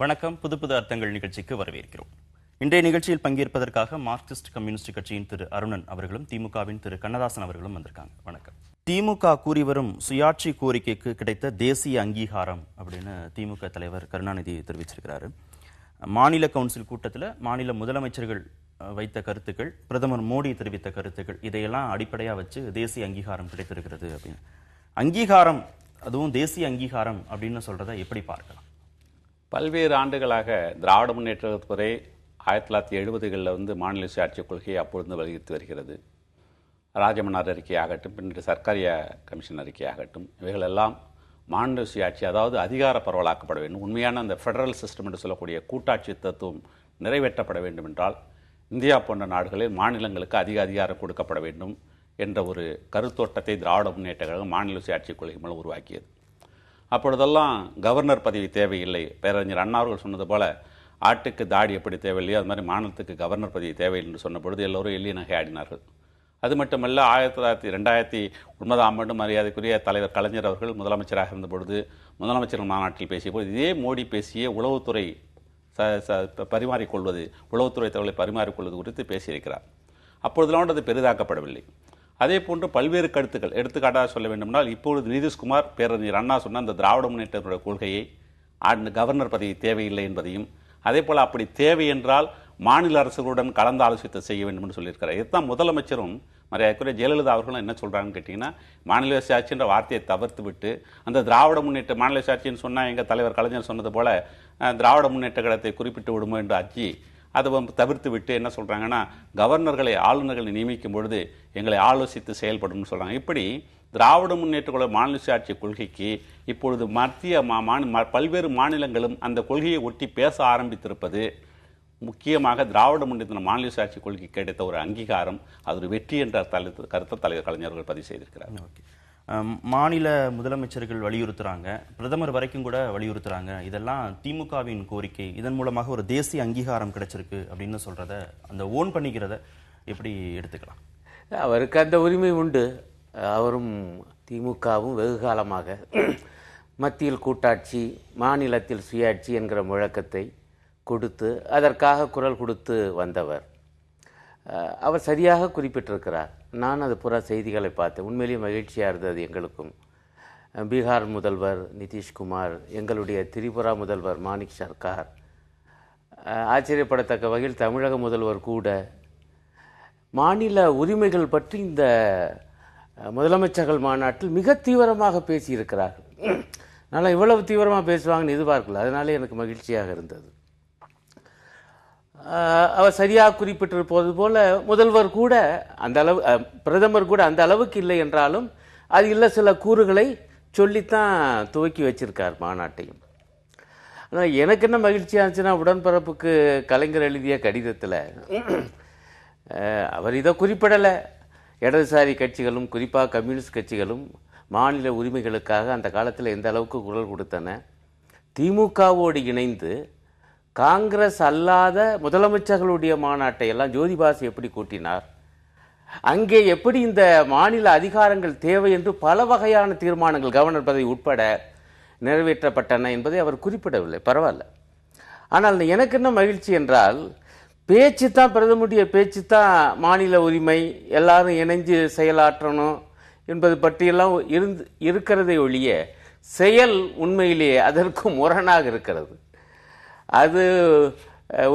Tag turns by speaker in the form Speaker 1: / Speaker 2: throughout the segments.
Speaker 1: வணக்கம். புது புது அர்த்தங்கள் நிகழ்ச்சிக்கு வரவேற்கிறோம். இன்றைய நிகழ்ச்சியில் பங்கேற்பதற்காக மார்க்சிஸ்ட் கம்யூனிஸ்ட் கட்சியின் திரு அருணன் அவர்களும் திமுகவின் திரு கண்ணதாசன் அவர்களும் வந்திருக்காங்க. வணக்கம். திமுக கூறி வரும் சுயாட்சி கோரிக்கைக்கு கிடைத்த தேசிய அங்கீகாரம் அப்படின்னு திமுக தலைவர் கருணாநிதி தெரிவிச்சிருக்கிறாரு. மாநில கவுன்சில் கூட்டத்தில் மாநில முதலமைச்சர்கள் வைத்த கருத்துக்கள், பிரதமர் மோடி தெரிவித்த கருத்துக்கள், இதையெல்லாம் அடிப்படையாக வச்சு தேசிய அங்கீகாரம் கிடைத்திருக்கிறது அப்படின்னு. அங்கீகாரம், அதுவும் தேசிய அங்கீகாரம் அப்படின்னு சொல்றதை எப்படி பார்க்கலாம்?
Speaker 2: பல்வேறு ஆண்டுகளாக திராவிட முன்னேற்றத்துறை 1970களில் மாநில சுயாட்சி கொள்கையை அப்பொழுது வலியுறுத்தி வருகிறது. ராஜமன்னார் அறிக்கையாகட்டும், பின்னர் சர்க்காரிய கமிஷன் அறிக்கையாகட்டும், இவைகளெல்லாம் மாநில சுயாட்சி, அதாவது அதிகார பரவலாக்கப்பட வேண்டும், உண்மையான அந்த ஃபெடரல் சிஸ்டம் என்று சொல்லக்கூடிய கூட்டாட்சி தத்துவம் நிறைவேற்றப்பட வேண்டும் என்றால் இந்தியா போன்ற நாடுகளில் மாநிலங்களுக்கு அதிக அதிகாரம் கொடுக்கப்பட வேண்டும் என்ற ஒரு கருத்தோட்டத்தை திராவிட முன்னேற்ற கழகம் மாநில சுயாட்சி கொள்கை மூலம் உருவாக்கியது. அப்பொழுதெல்லாம் கவர்னர் பதவி தேவையில்லை. பேரறிஞர் அண்ணா அவர்கள் சொன்னது போல ஆட்டுக்கு தாடி எப்படி தேவையில்லையோ அது மாதிரி மாநிலத்துக்கு கவர்னர் பதவி தேவையில்லை என்று சொன்ன பொழுது எல்லோரும் எள்ளிய நகை ஆடினார்கள். அது மட்டுமல்ல, 2009 மரியாதைக்குரிய தலைவர் கலைஞர் அவர்கள் முதலமைச்சராக இருந்த பொழுது முதலமைச்சர் மாநாட்டில் பேசிய போது இதே மோடி பேசிய உளவுத்துறை பரிமாறிக்கொள்வது, உளவுத்துறை தகவலை பரிமாறிக்கொள்வது குறித்து பேசியிருக்கிறார். அப்பொழுதெல்லாம் அது பெரிதாக்கப்படவில்லை. அதே போன்று பல்வேறு கருத்துக்கள், எடுத்துக்காட்டாக சொல்ல வேண்டுமென்றால், இப்பொழுது நிதிஷ்குமார் பேரறிஞர் அண்ணா சொன்ன அந்த திராவிட முன்னேற்ற கொள்கையை கவர்னர் பதவி தேவையில்லை என்பதையும், அதே போல் அப்படி தேவை என்றால் மாநில அரசுகளுடன் கலந்து ஆலோசித்து செய்ய வேண்டும் என்று சொல்லியிருக்கிறார். இதுதான் முதலமைச்சரும் மரியாதைக்குரிய ஜெயலலிதா அவர்களும் என்ன சொல்கிறாங்கன்னு கேட்டிங்கன்னா, மாநில சுயாட்சி என்ற வார்த்தையை தவிர்த்து விட்டு அந்த திராவிட முன்னேற்ற மாநில சுயாட்சின்னு சொன்னால் எங்கள் தலைவர் கலைஞர் சொன்னது போல திராவிட முன்னேற்ற கழகத்தை குறிப்பிட்டு விடுமோ என்று அஞ்சி அதை தவிர்த்து விட்டு என்ன சொல்கிறாங்கன்னா, கவர்னர்களை ஆளுநர்களை நியமிக்கும் பொழுது எங்களை ஆலோசித்து செயல்படும் சொல்கிறாங்க. இப்படி திராவிட முன்னேற்ற கழக மாநில சுயாட்சி கொள்கைக்கு இப்பொழுது மத்திய பல்வேறு மாநிலங்களும் அந்த கொள்கையை ஒட்டி பேச ஆரம்பித்திருப்பது முக்கியமாக திராவிட முன்னேற்ற மாநில சுயாட்சி கொள்கை கிடைத்த ஒரு அங்கீகாரம், அது ஒரு வெற்றி என்ற கருத்தை தலைவர் கலைஞர்கள் பதிவு செய்திருக்கிறார்.
Speaker 1: மாநில முதலமைச்சர்கள் வலியுறுத்துறாங்க, பிரதமர் வரைக்கும் கூட வலியுறுத்துறாங்க, இதெல்லாம் திமுகவின் கோரிக்கை, இதன் மூலமாக ஒரு தேசிய அங்கீகாரம் கிடைச்சிருக்கு அப்படின்னு சொல்றத, அந்த ஓன் பண்ணிக்கிறத எப்படி எடுத்துக்கலாம்?
Speaker 3: அவருக்கு அந்த உரிமை உண்டு. அவரும் திமுகவும் வெகு காலமாக மத்தியில் கூட்டாட்சி, மாநிலத்தில் சுயாட்சி என்கிற முழக்கத்தை கொடுத்து அதற்காக குரல் கொடுத்து வந்தவர். அவர் சரியாக குறிப்பிட்டிருக்கிறார். நான் அது புற செய்திகளை பார்த்தேன். உண்மையிலேயே மகிழ்ச்சியாக இருந்தது எங்களுக்கும். பீகார் முதல்வர் நிதிஷ்குமார், எங்களுடைய திரிபுரா முதல்வர் மாணிக் சர்க்கார், ஆச்சரியப்படத்தக்க வகையில் தமிழக முதல்வர் கூட மாநில உரிமைகள் பற்றி இந்த முதலமைச்சர்கள் மாநாட்டில் மிக தீவிரமாக பேசியிருக்கிறார்கள். நான் இவ்வளவு தீவிரமாக பேசுவாங்கன்னு எதிர்பார்க்கல. அதனாலே எனக்கு மகிழ்ச்சியாக இருந்தது. அவர் சரியாக குறிப்பிட்டிருப்பது போல முதல்வர் கூட அந்த அளவு, பிரதமர் கூட அந்த அளவுக்கு இல்லை என்றாலும் அது இல்லை சில கூறுகளை சொல்லித்தான் துவக்கி வச்சிருக்கார் மாநாட்டையும். ஆனால் எனக்கு என்ன மகிழ்ச்சியாக இருந்துச்சுன்னா, உடன்பிறப்புக்கு கலைஞர் எழுதிய கடிதத்தில் அவர் இதை குறிப்பிடலை. இடதுசாரி கட்சிகளும் குறிப்பாக கம்யூனிஸ்ட் கட்சிகளும் மாநில உரிமைகளுக்காக அந்த காலத்தில் எந்த அளவுக்கு குரல் கொடுத்தன, திமுகவோடு இணைந்து காங்கிரஸ் அல்லாத முதலமைச்சர்களுடைய மாநாட்டை எல்லாம் ஜோதிபாசு எப்படி கூட்டினார், அங்கே எப்படி இந்த மாநில அதிகாரங்கள் தேவை என்று பல வகையான தீர்மானங்கள் கவர்னர் பதவி உட்பட நிறைவேற்றப்பட்டன என்பதை அவர் குறிப்பிடவில்லை. பரவாயில்ல. ஆனால் எனக்கு என்ன மகிழ்ச்சி என்றால், பேச்சு தான் பிரதமருடைய பேச்சு தான் மாநில உரிமை, எல்லாரும் இணைஞ்சு செயலாற்றணும் என்பது பற்றியெல்லாம் இருக்கிறதை ஒழிய செயல் உண்மையிலேயே அதற்கு முரணாக இருக்கிறது. அது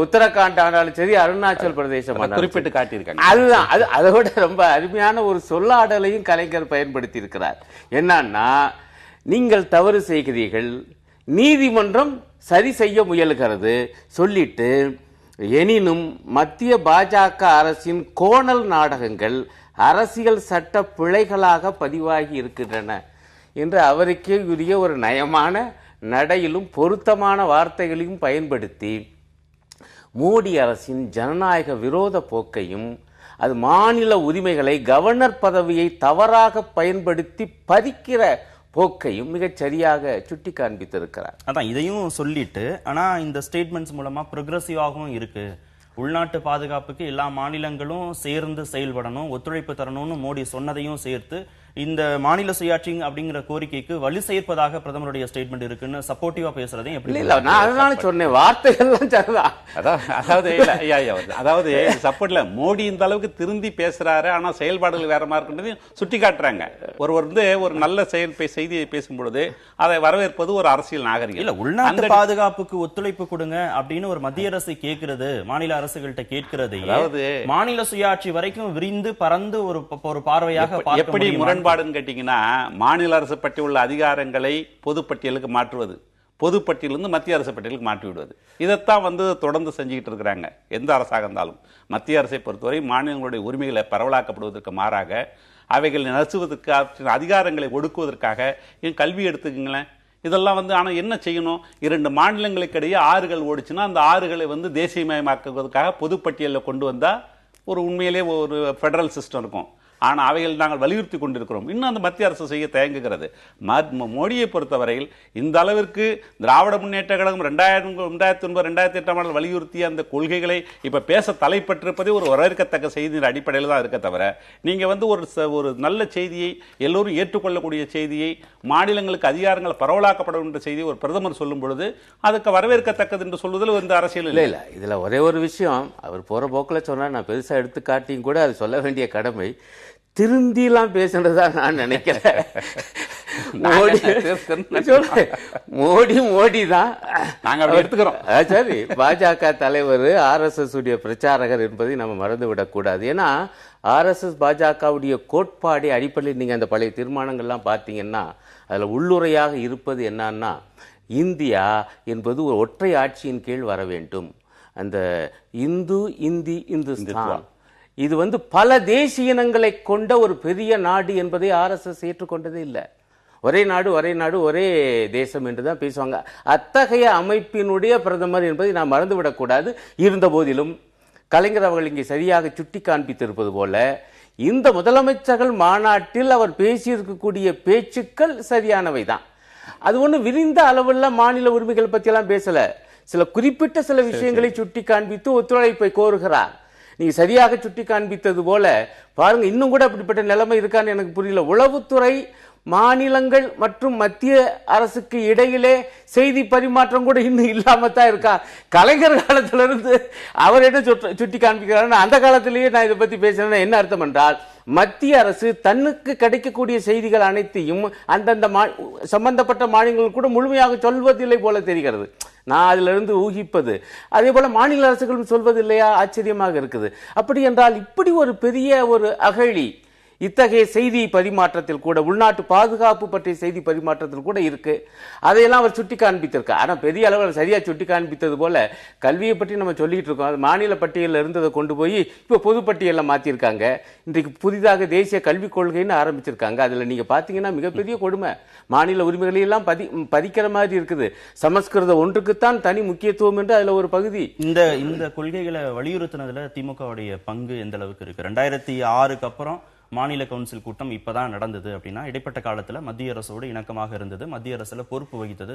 Speaker 3: உத்தரகாண்ட் ஆனாலும் சரி, அருணாச்சல் பிரதேசம்
Speaker 2: குறிப்பிட்டு காட்டியிருக்காங்க.
Speaker 3: அதுதான், அதை விட ரொம்ப அருமையான ஒரு சொல்லாடலையும் கலைஞர் பயன்படுத்தி இருக்கிறார். என்னன்னா, நீங்கள் தவறு செய்கிறீர்கள், நீதிமன்றம் சரி செய்ய முயல்கிறது சொல்லிட்டு, எனினும் மத்திய பாஜக அரசின் கோணல் நாடகங்கள் அரசியல் சட்ட பிழைகளாக பதிவாகி இருக்கின்றன என்று அவருக்கே உரிய ஒரு நயமான நடையிலும் பொருத்தமான வார்த்தைகளையும் பயன்படுத்தி மோடி அரசின் ஜனநாயக விரோத போக்கையும், அது மாநில உரிமைகளை, கவர்னர் பதவியை தவறாக பயன்படுத்தி பறிக்கிற போக்கையும் மிகச் சரியாக சுட்டி காண்பித்திருக்கிறார்.
Speaker 1: அதான் இதையும் சொல்லிட்டு, ஆனா இந்த ஸ்டேட்மெண்ட்ஸ் மூலமா ப்ரோக்ரசிவாகவும் இருக்கு, உள்நாட்டு பாதுகாப்புக்கு எல்லா மாநிலங்களும் சேர்ந்து செயல்படணும், ஒத்துழைப்பு தரணும்னு மோடி சொன்னதையும் சேர்த்து இந்த மாநில சுயாட்சி அப்படிங்கிற கோரிக்கைக்கு வலு சேர்ப்பதாக பிரதமருடைய ஸ்டேட்மெண்ட் இருக்குன்னு சப்போர்ட்டிவா பேசுறதையும் எப்படி?
Speaker 3: இல்ல நான் அதனால சொன்னேன், வார்த்தைகள்லாம் சரிதான்.
Speaker 2: அதாவது சப்போர்ட்ல மோடி இந்த அளவுக்கு திருந்தி பேசுறாரு, ஆனா செயல்பாடுகள் வேற மாதிரி இருக்குன்றதையும் சுட்டி காட்டுறாங்க. ஒருவர் ஒரு நல்ல செய்தியை பேசும் பொழுது அதை வரவேற்பது ஒரு அரசியல் நாகரிகம்.
Speaker 1: இல்ல, உள்நாட்டு பாதுகாப்புக்கு ஒத்துழைப்பு கொடுங்க அப்படின்னு ஒரு மத்திய அரசு கேட்கிறது, மாநில அரசுகள்கிட்ட கேட்கிறது. அதாவது மாநில சுயாட்சி வரைக்கும் விரிந்து பறந்து ஒரு பார்வையாக
Speaker 2: எப்படி முரண்பாடுன்னு கேட்டீங்கன்னா, மாநில அரசு பற்றி உள்ள அதிகாரங்களை பொதுப்பட்டியலுக்கு மாற்றுவது, பொதுப்பட்டியலிருந்து மத்திய அரசு பட்டியலுக்கு மாற்றி விடுவது, இதைத்தான் தொடர்ந்து செஞ்சுக்கிட்டு இருக்கிறாங்க எந்த அரசாக இருந்தாலும். மத்திய அரசை பொறுத்தவரை மாநிலங்களுடைய உரிமைகளை பரவலாக்கப்படுவதற்கு மாறாக அவைகளை நடத்துவதற்கு அதிகாரங்களை ஒடுக்குவதற்காக கல்வி எடுத்துக்கங்களேன். இதெல்லாம் ஆனா என்ன செய்யணும், 2 மாநிலங்களுக்கு இடையே ஆறுகள் ஓடிச்சுன்னா அந்த ஆறுகளை தேசியமயமாக்குவதற்காக பொதுப்பட்டியலில் கொண்டு வந்தா ஒரு உண்மையிலே ஒரு ஃபெடரல் சிஸ்டம் இருக்கும். ஆனால் அவைகள் நாங்கள் வலியுறுத்தி கொண்டிருக்கிறோம். இன்னும் அந்த மத்திய அரசு செய்ய தயங்குகிறது. மோடியை பொறுத்தவரையில் இந்த அளவிற்கு திராவிட முன்னேற்ற கழகம் 2009, 2008 வலியுறுத்திய அந்த கொள்கைகளை இப்ப பேச தலைப்பட்டிருப்பதே ஒரு வரவேற்கத்தக்க செய்தியின் அடிப்படையில் தான் இருக்க தவிர, நீங்க ஒரு நல்ல செய்தியை, எல்லோரும் ஏற்றுக்கொள்ளக்கூடிய செய்தியை, மாநிலங்களுக்கு அதிகாரங்கள் பரவலாக்கப்படும் என்ற செய்தியை ஒரு பிரதமர் சொல்லும் பொழுது அதுக்கு வரவேற்கத்தக்கது என்று சொல்வதில் இந்த அரசியல் இல்லை.
Speaker 3: இல்லை, இதுல ஒரே ஒரு விஷயம், அவர் போற போக்கில் சொன்னா நான் பெருசா எடுத்து காட்டியும் கூட அது சொல்ல வேண்டிய கடமை. திருந்திலாம் பேசுறதா நான் நினைக்கிறேன். மோடி தான்
Speaker 2: நாங்க எடுத்துக்கிறோம்.
Speaker 3: சரி, பாஜக தலைவர் RSS உடைய பிரச்சாரகர் என்பதை நம்ம மறந்துவிடக் கூடாது. ஏன்னா RSS பாஜகவுடைய கோட்பாடு அடிப்படையில் நீங்க அந்த பழைய தீர்மானங்கள்லாம் பார்த்தீங்கன்னா அதுல உள்ளுரையாக இருப்பது என்னன்னா, இந்தியா என்பது ஒரு ஒற்றை ஆட்சியின் கீழ் வர வேண்டும். அந்த இந்துஸ்தான் இது பல தேசிய இனங்களை கொண்ட ஒரு பெரிய நாடு என்பதை RSS ஏற்றுக்கொண்டதே இல்லை. ஒரே நாடு ஒரே தேசம் என்றுதான் பேசுவாங்க. அத்தகைய அமைப்பினுடைய பிரதமர் என்பதை நாம் மறந்துவிடக்கூடாது. இருந்த போதிலும் கலைஞர் அவர்கள் இங்கே சரியாக சுட்டி காண்பித்திருப்பது போல இந்த முதலமைச்சர்கள் மாநாட்டில் அவர் பேசியிருக்கக்கூடிய பேச்சுக்கள் சரியானவை தான். அது ஒண்ணு விரிந்த அளவுல மாநில உரிமைகள் பத்தி எல்லாம் பேசல. சில குறிப்பிட்ட சில விஷயங்களை சுட்டி காண்பித்து ஒத்துழைப்பை கோருகிறார். நீங்க சரியாக சுட்டி காண்பித்தது போல பாருங்க, இன்னும் கூட அப்படிப்பட்ட நிலைமை இருக்கான்னு எனக்கு புரியல. உளவுத்துறை மாநிலங்கள் மற்றும் மத்திய அரசுக்கு இடையிலே செய்தி பரிமாற்றம் கூட இன்னும் இல்லாம தான் இருக்கா. கலைஞர் காலத்துல இருந்து அவர் என்ன சுட்டி காண்பிக்கிறார், அந்த காலத்திலேயே நான் இதை பத்தி பேசுறேன்னா என்ன அர்த்தம் என்றால், மத்திய அரசு தன்னுக்கு கிடைக்கக்கூடிய செய்திகள் அனைத்தையும் அந்தந்த சம்பந்தப்பட்ட மாநிலங்கள் கூட முழுமையாக சொல்வதில்லை போல தெரிகிறது. நான் அதுல இருந்து ஊகிப்பது. அதே போல மாநில அரசுகளும் சொல்வதில்லையா, ஆச்சரியமாக இருக்குது. அப்படி என்றால் இப்படி ஒரு பெரிய ஒரு அகழி இத்தகைய செய்தி பரிமாற்றத்தில் கூட, உள்நாட்டு பாதுகாப்பு பற்றிய செய்தி பரிமாற்றத்தில் கூட இருக்கு. அதையெல்லாம் அவர் சுட்டி காண்பித்திருக்கார். ஆனா பெரிய அளவில் சரியா சுட்டி காண்பித்தது போல கல்வியை பற்றி நம்ம சொல்லிட்டு இருக்கோம். அது மாநில பட்டியலில் இருந்ததை கொண்டு போய் இப்போ பொதுப்பட்டியலில் மாத்திருக்காங்க. இன்றைக்கு புதிதாக தேசிய கல்விக் கொள்கைன்னு ஆரம்பிச்சிருக்காங்க. அதுல நீங்க பாத்தீங்கன்னா மிகப்பெரிய கொடுமை, மாநில உரிமைகளை எல்லாம் பதிக்கிற மாதிரி இருக்குது. சமஸ்கிருத ஒன்றுக்குத்தான் தனி முக்கியத்துவம் என்று அதுல ஒரு பகுதி.
Speaker 1: இந்த கொள்கைகளை வலியுறுத்தினதுல திமுகவுடைய பங்கு எந்த அளவுக்கு இருக்கு? 2006க்கு அப்புறம் மாநில கவுன்சில் கூட்டம் இப்பதான் நடந்தது அப்படின்னா, இடைப்பட்ட காலத்துல மத்திய அரசோடு இணக்கமாக இருந்தது, மத்திய அரசுல பொறுப்பு வகித்தது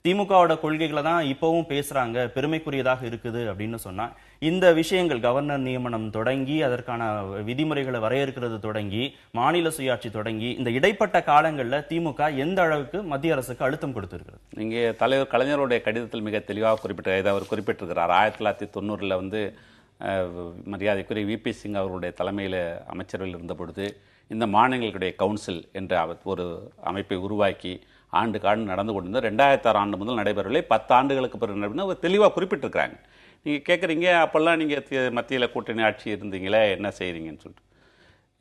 Speaker 1: திமுகவோட கொள்கைகளை தான் இப்பவும் பேசுறாங்க, பெருமைக்குரியதாக இருக்குது அப்படின்னு சொன்னா, இந்த விஷயங்கள் கவர்னர் நியமனம் தொடங்கி அதற்கான விதிமுறைகளை வரையறுக்கிறது தொடங்கி மாநில சுயாட்சி தொடங்கி இந்த இடைப்பட்ட காலங்கள்ல திமுக எந்த அளவுக்கு மத்திய அரசுக்கு அழுத்தம் கொடுத்திருக்கிறது?
Speaker 2: இங்கே தலைவர் கலைஞருடைய கடிதத்தில் மிக தெளிவாக அவர் குறிப்பிட்டிருக்கிறார். 1990 மரியாதைக்குரிய VP சிங் அவர்களுடைய தலைமையில் அமைச்சரவையில் இருந்த பொழுது இந்த மாநிலங்களுடைய கவுன்சில் என்ற ஒரு அமைப்பை உருவாக்கி ஆண்டு நடந்து கொண்டிருந்த 2006 ஆண்டு முதல் நடைபெறவில்லை, 10 ஆண்டுகளுக்கு பிறகு நடைபெற தெளிவாக குறிப்பிட்டிருக்கிறாங்க. நீங்கள் கேட்குறீங்க, அப்போல்லாம் நீங்கள் மத்தியில் கூட்டணி ஆட்சி இருந்தீங்களே, என்ன செய்கிறீங்கன்னு சொல்லிட்டு.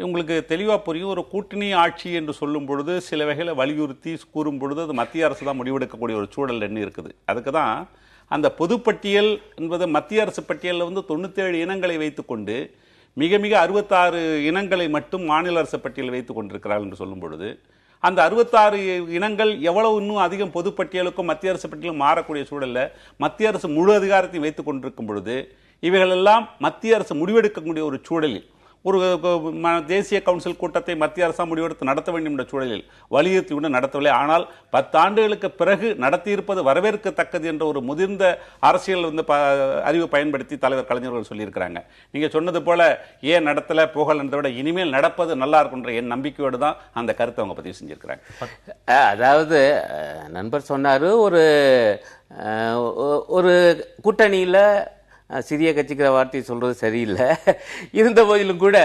Speaker 2: உங்களுக்கு தெளிவாக புரியும். ஒரு கூட்டணி ஆட்சி என்று சொல்லும் பொழுது சில வகையில் வலியுறுத்தி கூறும் பொழுது அது மத்திய அரசு தான் முடிவெடுக்கக்கூடிய ஒரு சூழல் என்ன இருக்குது. அதுக்கு தான் அந்த பொதுப்பட்டியல் என்பது மத்திய அரசு பட்டியலில் 97 இனங்களை வைத்துக்கொண்டு மிக 66 இனங்களை மட்டும் மாநில அரசு பட்டியலில் வைத்துக் கொண்டிருக்கிறார்கள் என்று சொல்லும் பொழுது, அந்த 66 இனங்கள் எவ்வளவு இன்னும் அதிகம் பொதுப்பட்டியலுக்கும் மத்திய அரசு பட்டியலும் மாறக்கூடிய சூழல்ல மத்திய அரசு முழு அதிகாரத்தையும் வைத்துக் கொண்டிருக்கும் பொழுது, இவைகளெல்லாம் மத்திய அரசு முடிவெடுக்கக்கூடிய ஒரு சூழலில் ஒரு தேசிய கவுன்சில் கூட்டத்தை மத்திய அரசாங்கம் முடிவெடுத்து நடத்த வேண்டும் என்ற சூழலில் வலியுறுத்தி நடத்தவில்லை. ஆனால் 10 ஆண்டுகளுக்கு பிறகு நடத்தியிருப்பது வரவேற்கத்தக்கது என்ற ஒரு முதிர்ந்த அரசியல் அறிவு பயன்படுத்தி தலைவர் கலைஞர்கள் சொல்லியிருக்கிறாங்க. நீங்க சொன்னது போல ஏன் நடத்தல போகலன்றதை விட இனிமேல் நடப்பது நல்லா இருக்குன்ற என் நம்பிக்கையோடு தான் அந்த கருத்தை அவங்க பதிவு செஞ்சிருக்கிறாங்க.
Speaker 3: அதாவது நண்பர் சொன்னாரு, ஒரு கூட்டணியில சிறிய கட்சிக்கிற வார்த்தையை சொல்றது சரியில்லை. இருந்த போதிலும் கூட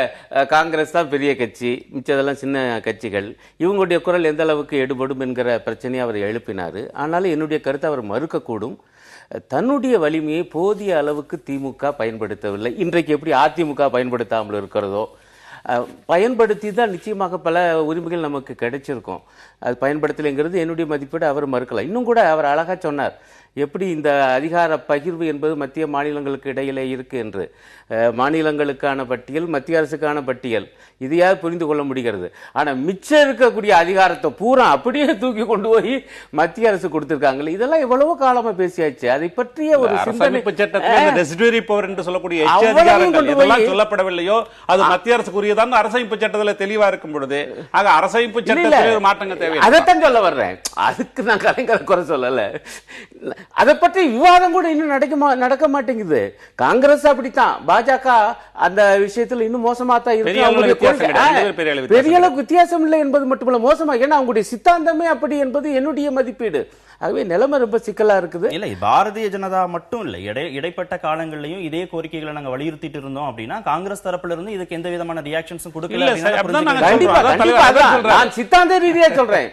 Speaker 3: காங்கிரஸ் தான் பெரிய கட்சி, மிச்சதெல்லாம் சின்ன கட்சிகள், இவங்களுடைய குரல் எந்த அளவுக்கு எடுபடும் என்கிற பிரச்சனையை அவர் எழுப்பினார். ஆனாலும் என்னுடைய கருத்தை அவர் மறுக்கக்கூடும். தன்னுடைய வலிமையை போதிய அளவுக்கு திமுக பயன்படுத்தவில்லை. இன்றைக்கு எப்படி அதிமுக பயன்படுத்தாமல் இருக்கிறதோ, பயன்படுத்தி தான் நிச்சயமாக பல உரிமைகள் நமக்கு கிடைச்சிருக்கும். அது பயன்படுத்தலைங்கிறது என்னுடைய மதிப்பீடு அவர் மறுக்கலாம். இன்னும் கூட அவர் அழகாக சொன்னார், எப்படி இந்த அதிகார பகிர்வு என்பது மத்திய மாநிலங்களுக்கு இடையிலே இருக்கு என்று. மாநிலங்களுக்கான பட்டியல், மத்திய அரசுக்கான பட்டியல், இதையாவது புரிந்து கொள்ள முடிகிறது. ஆனால் மிச்சம் இருக்கக்கூடிய அதிகாரத்தை பூரா அப்படியே தூக்கி கொண்டு போய் மத்திய அரசு கொடுத்திருக்காங்களே, இதெல்லாம் எவ்வளவோ காலமா பேசியாச்சு. அதை பற்றிய ஒரு
Speaker 2: சொல்லப்படவில்லையோ அது மத்திய அரசுக்குரியதான் அரசமைப்பு சட்டத்தில் தெளிவா இருக்கும் பொழுது அரசமைப்பு சட்டத்தில் மாற்றங்கள் தேவை.
Speaker 3: அதைத்தான் சொல்ல வர்றேன். அதுக்கு நான் கலைஞரை குறை சொல்லல. அதை பற்றி விவாதம் கூட இன்னும் நடக்க மாட்டேங்குது. காங்கிரஸ் அப்படித்தான், பாஜக அந்த விஷயத்தில் இன்னும் மோசமா தான் இருக்கு. பெரிய அளவுக்கு வித்தியாசம் இல்லை என்பது மட்டுமல்ல, மோசமா, ஏன்னா அவங்களுடைய சித்தாந்தமே அப்படி என்பது என்னுடைய மதிப்பீடு. ஆகவே நிலைமை ரொம்ப சிக்கலா இருக்குது.
Speaker 1: இல்ல, பாரதிய ஜனதா மட்டும் இல்ல, இடைப்பட்ட காலங்களிலையும் இதே கோரிக்கைகளை நாங்க வலியுறுத்திட்டு இருந்தோம் அப்படின்னா காங்கிரஸ் தரப்புல இருந்து இதுக்கு எந்த விதமான ரியாக்ஷன்ஸும் கொடுக்கல.
Speaker 3: நான் சித்தாந்த ரீதியா சொல்றேன்.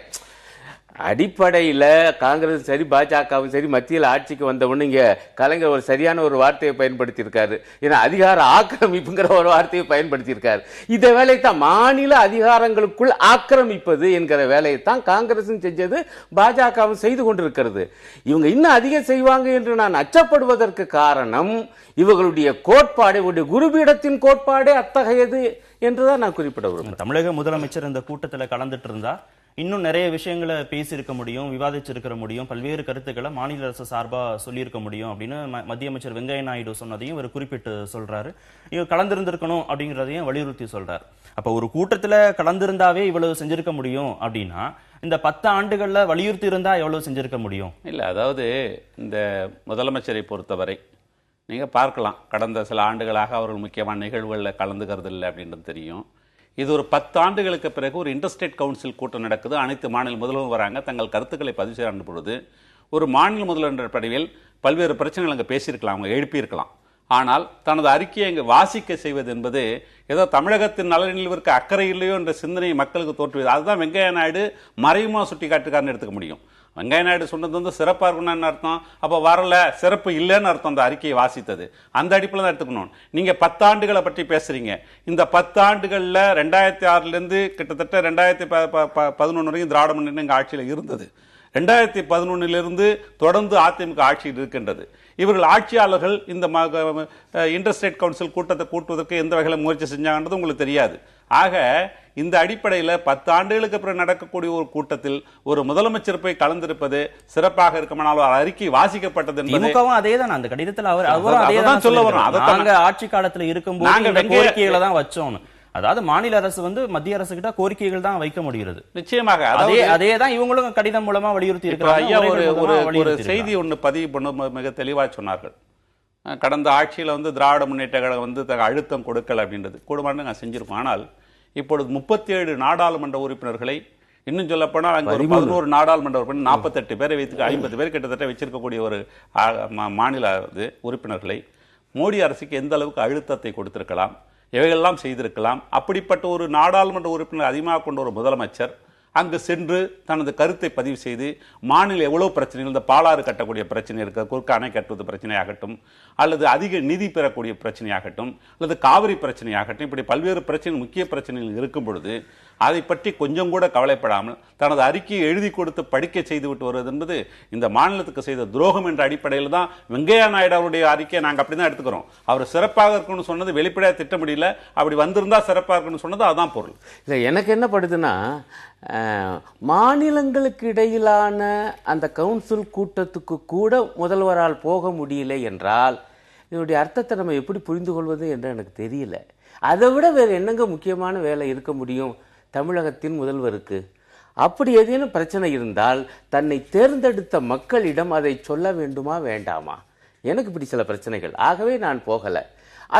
Speaker 3: அடிப்படையில் காங்கிரஸ் சரி, பாஜகவும் சரி, மத்தியில் ஆட்சிக்கு வந்தவொன்னு இங்க கலைஞர் ஒரு சரியான ஒரு வார்த்தையை பயன்படுத்தி இருக்காரு. ஏன்னா அதிகார ஆக்கிரமிப்புங்கிற ஒரு வார்த்தையை பயன்படுத்தி இருக்காரு. இந்த வேலையைத்தான் மாநில அதிகாரங்களுக்குள் ஆக்கிரமிப்பது என்கிற வேலையைத்தான் காங்கிரசும் செஞ்சது, பாஜகவும் செய்து கொண்டிருக்கிறது. இவங்க இன்னும் அதிகம் செய்வாங்க என்று நான் அச்சப்படுவதற்கு காரணம் இவர்களுடைய கோட்பாடு, இவருடைய குருபீடத்தின் கோட்பாடே அத்தகையது என்றுதான் நான் குறிப்பிட விரும்புகிறேன்.
Speaker 1: தமிழக முதலமைச்சர் இந்த கூட்டத்தில் கலந்துட்டு இருந்தா இன்னும் நிறைய விஷயங்களை பேசியிருக்க முடியும், விவாதிச்சிருக்க முடியும், பல்வேறு கருத்துக்களை மாநில அரசு சார்பா சொல்லியிருக்க முடியும் அப்படின்னு மத்திய அமைச்சர் வெங்கையா நாயுடு சொன்னதையும் இவர் குறிப்பிட்டு சொல்றாரு. இவர் கலந்திருந்திருக்கணும் அப்படிங்கிறதையும் வலியுறுத்தி சொல்றாரு. அப்ப ஒரு கூட்டத்துல கலந்திருந்தாவே இவ்வளவு செஞ்சிருக்க முடியும் அப்படின்னா இந்த 10 ஆண்டுகள்ல வலியுறுத்தி இருந்தா எவ்வளவு செஞ்சிருக்க முடியும்?
Speaker 2: இல்ல, அதாவது இந்த முதலமைச்சரை பொறுத்தவரை நீங்க பார்க்கலாம், கடந்த சில ஆண்டுகளாக அவர்கள் முக்கியமான நிகழ்வுகளில் கலந்துக்கிறது இல்லை அப்படின்றது தெரியும். இது ஒரு 10 ஆண்டுகளுக்கு பிறகு ஒரு இன்டர்ஸ்டேட் கவுன்சில் கூட்டம் நடக்குது. அனைத்து மாநில முதல்வரும் வராங்க, தங்கள் கருத்துக்களை பதிவு செய்ய பொழுது ஒரு மாநில முதல்வர் என்ற பதவியில் பல்வேறு பிரச்சனைகள் அங்கே பேசியிருக்கலாம், அவங்க எழுப்பியிருக்கலாம். ஆனால் தனது அறிக்கையை அங்கு வாசிக்க செய்வது என்பது ஏதோ தமிழகத்தின் நலனில்விற்கு அக்கறை இல்லையோ என்ற சிந்தனையை மக்களுக்கு தோற்றுவது. அதுதான் வெங்கையா நாயுடு மறைமுகமாக சுட்டி காட்டுக்காரன்னு எடுத்துக்க முடியும். வெங்கையா நாயுடு சொன்னது சிறப்பாக இருக்கணும்னு அர்த்தம், அப்போ வரல சிறப்பு இல்லைன்னு அர்த்தம் அந்த அறிக்கையை வாசித்தது. அந்த அடிப்பில் தான் எடுத்துக்கணும். நீங்கள் 10 ஆண்டுகளை பற்றி பேசுறீங்க. இந்த 10 ஆண்டுகளில் 2006 கிட்டத்தட்ட 2011 வரைக்கும் திராவிட முன்னேற்றம் இங்கே ஆட்சியில் இருந்தது. 2011 தொடர்ந்து அதிமுக ஆட்சியில் இருக்கின்றது. இவர்கள் ஆட்சியாளர்கள் இந்த இன்டர்ஸ்டேட் கவுன்சில் கூட்டத்தை கூட்டுவதற்கு எந்த வகையில் முயற்சி செஞ்சாங்கன்றது உங்களுக்கு தெரியாது. ஆக இந்த அடிப்படையில் 10 ஆண்டுகளுக்கு பிறகு நடக்கக்கூடிய ஒரு கூட்டத்தில் ஒரு முதலமைச்சர் போய் கலந்திருப்பது சிறப்பாக இருக்குமானால் அறிக்கை வாசிக்கப்பட்டது என்பது
Speaker 1: அதேதான். அந்த கடிதத்தில் அவர் சொல்ல வரும், ஆட்சி காலத்தில் இருக்கும்போது கோரிக்கைகளை தான் வச்சோம். அதாவது மாநில அரசு மத்திய அரசு கிட்ட கோரிக்கைகள் தான் வைக்க முடிகிறது.
Speaker 2: நிச்சயமாக
Speaker 1: அதே தான் இவங்களும் கடிதம் மூலமா வலியுறுத்தி இருக்கிறாங்க.
Speaker 2: ஒரு செய்தி ஒன்று பதிவு பண்ண மிக தெளிவாக சொன்னார்கள். கடந்த ஆட்சியில் திராவிட முன்னேற்ற கழகம் அழுத்தம் கொடுக்கல அப்படின்றது கூடுமான நான் செஞ்சிருக்கோம். ஆனால் இப்பொழுது 37 நாடாளுமன்ற உறுப்பினர்களை, இன்னும் சொல்ல போனால் அங்கே ஒரு 11 நாடாளுமன்ற உறுப்பினர் 48 பேரை வைத்து 50 பேர் கிட்டத்தட்ட வச்சிருக்கக்கூடிய ஒரு மாநில உறுப்பினர்களை மோடி அரசுக்கு எந்த அளவுக்கு அழுத்தத்தை கொடுத்திருக்கலாம், இவைகளெல்லாம் செய்திருக்கலாம். அப்படிப்பட்ட ஒரு நாடாளுமன்ற உறுப்பினர் அதிகமாக கொண்ட ஒரு முதலமைச்சர் அங்கு சென்று தனது கருத்தை பதிவு செய்து மாநில எவ்வளவு பிரச்சனைகள், இந்த பாலாறு கட்டக்கூடிய பிரச்சனை இருக்க, குறுக்க அணை கட்டுவது பிரச்சனையாகட்டும், அல்லது அதிக நிதி பெறக்கூடிய பிரச்சனையாகட்டும், அல்லது காவிரி பிரச்சனையாகட்டும், இப்படி பல்வேறு பிரச்சனைகள் முக்கிய பிரச்சனைகள் இருக்கும் பொழுது அதை பற்றி கொஞ்சம் கூட கவலைப்படாமல் தனது அறிக்கையை எழுதி கொடுத்து படிக்க செய்து விட்டு வருவது என்பது இந்த மாநிலத்துக்கு செய்த துரோகம் என்ற அடிப்படையில் தான் வெங்கையா நாயுடு அவருடைய அறிக்கையை நாங்கள் அப்படி தான் எடுத்துக்கிறோம். அவர் சிறப்பாக இருக்கணும்னு சொன்னது வெளிப்படையாக திட்ட முடியல, அப்படி வந்திருந்தா சிறப்பாக இருக்கணும்னு சொன்னது அதுதான் பொருள்.
Speaker 3: இல்லை, எனக்கு என்ன படுதுன்னா, மாநிலங்களுக்கு இடையிலான அந்த கவுன்சில் கூட்டத்துக்கு கூட முதல்வரால் போக முடியல என்றால் இதனுடைய அர்த்தத்தை நம்ம எப்படி புரிந்து கொள்வது என்று எனக்கு தெரியல. அதை விட வேறு என்னங்க முக்கியமான வேலை இருக்க முடியும் தமிழகத்தின் முதல்வருக்கு? அப்படி ஏதேனும் பிரச்சனை இருந்தால் தன்னை தேர்ந்தெடுத்த மக்களிடம் அதை சொல்ல வேண்டுமா வேண்டாமா? எனக்கு இப்படி சில பிரச்சனைகள், ஆகவே நான் போகலை.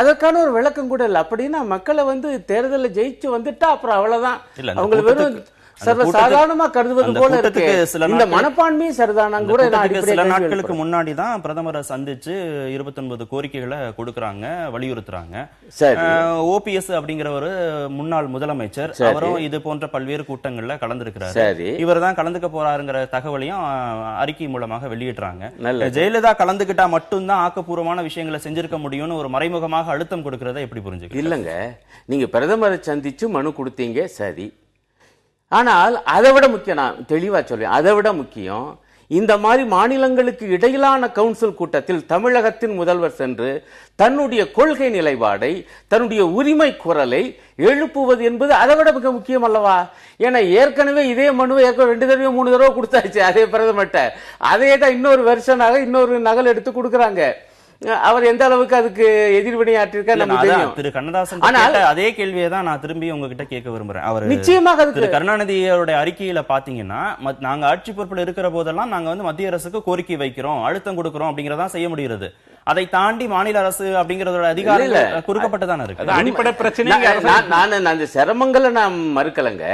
Speaker 3: அதற்கான ஒரு விளக்கம் கூட இல்லை. அப்படின்னா மக்களை தேர்தலில் ஜெயிச்சு வந்துட்டா அப்புறம் அவ்வளவுதான், அவங்க வெறும் சர்வசாதாரணமா கருதுவது போல இருக்கு. இந்த மனப்பான்மையும் சரிதானா கூட.
Speaker 1: சில நாட்களுக்கு முன்னாடி தான் பிரதமரை சந்திச்சு 29 கோரிக்கைகளை கொடுக்கறாங்க, வலியுறுத்துறாங்க. ஓபிஎஸ் அப்படிங்கிற ஒரு முன்னாள் முதலமைச்சர், அவரும் இது போன்ற பல்வேறு கூட்டங்கள்ல கலந்துருக்கிறாரு. இவர் தான் கலந்துக்க போறாருங்கிற தகவலையும் அறிக்கை மூலமாக வெளியிடுறாங்க. ஜெயலலிதா கலந்துகிட்டா மட்டும்தான் ஆக்கப்பூர்வமான விஷயங்களை செஞ்சிருக்க முடியும்னு ஒரு மறைமுகமாக அழுத்தம் கொடுக்கறத எப்படி புரிஞ்சுக்க?
Speaker 3: இல்லங்க, நீங்க பிரதமரை சந்திச்சு மனு கொடுத்தீங்க, சரி. ஆனால் அதை விட முக்கியம், நான் தெளிவா சொல்றேன், அதை விட முக்கியம் இந்த மாதிரி மாநிலங்களுக்கு இடையிலான கவுன்சில் கூட்டத்தில் தமிழகத்தின் முதல்வர் சென்று தன்னுடைய கொள்கை நிலைப்பாடை, தன்னுடைய உரிமை குரலை எழுப்புவது என்பது அதை விட மிக முக்கியம் அல்லவா? ஏன்னா ஏற்கனவே இதே மனுவை 2 தடவை 3 தடவை கொடுத்தாச்சு அதே பிரதமர்கிட்ட. அதே தான் இன்னொரு வெர்ஷனாக இன்னொரு நகல் எடுத்து கொடுக்குறாங்க. அவர் எந்த அளவுக்கு அதுக்கு எதிர்வினையாற்றிருக்கார் நமக்கு தெரியும்.
Speaker 1: திரு கண்ணதாசன் அதே கேள்வியை தான் நான் திரும்பி உங்ககிட்ட கேட்க விரும்புறேன். அவர்
Speaker 3: நிச்சயமாக
Speaker 1: திரு கருணாநிதியோட அறிக்கையில பாத்தீங்கன்னா, நாங்க ஆட்சி பொறுப்பில் இருக்கிற போதெல்லாம் நாங்க மத்திய அரசுக்கு கோரிக்கை வைக்கிறோம், அழுத்தம் கொடுக்கிறோம் அப்படிங்கறதா செய்ய முடிகிறது. அதை தாண்டி மாநில அரசு அப்படிங்கறதோட அதிகாரம் குறுக்கப்பட்டுதானே இருக்கு.
Speaker 2: அடிப்படை பிரச்சனை
Speaker 3: நான் அந்த சிரமங்களை நான் மறுக்கலங்க.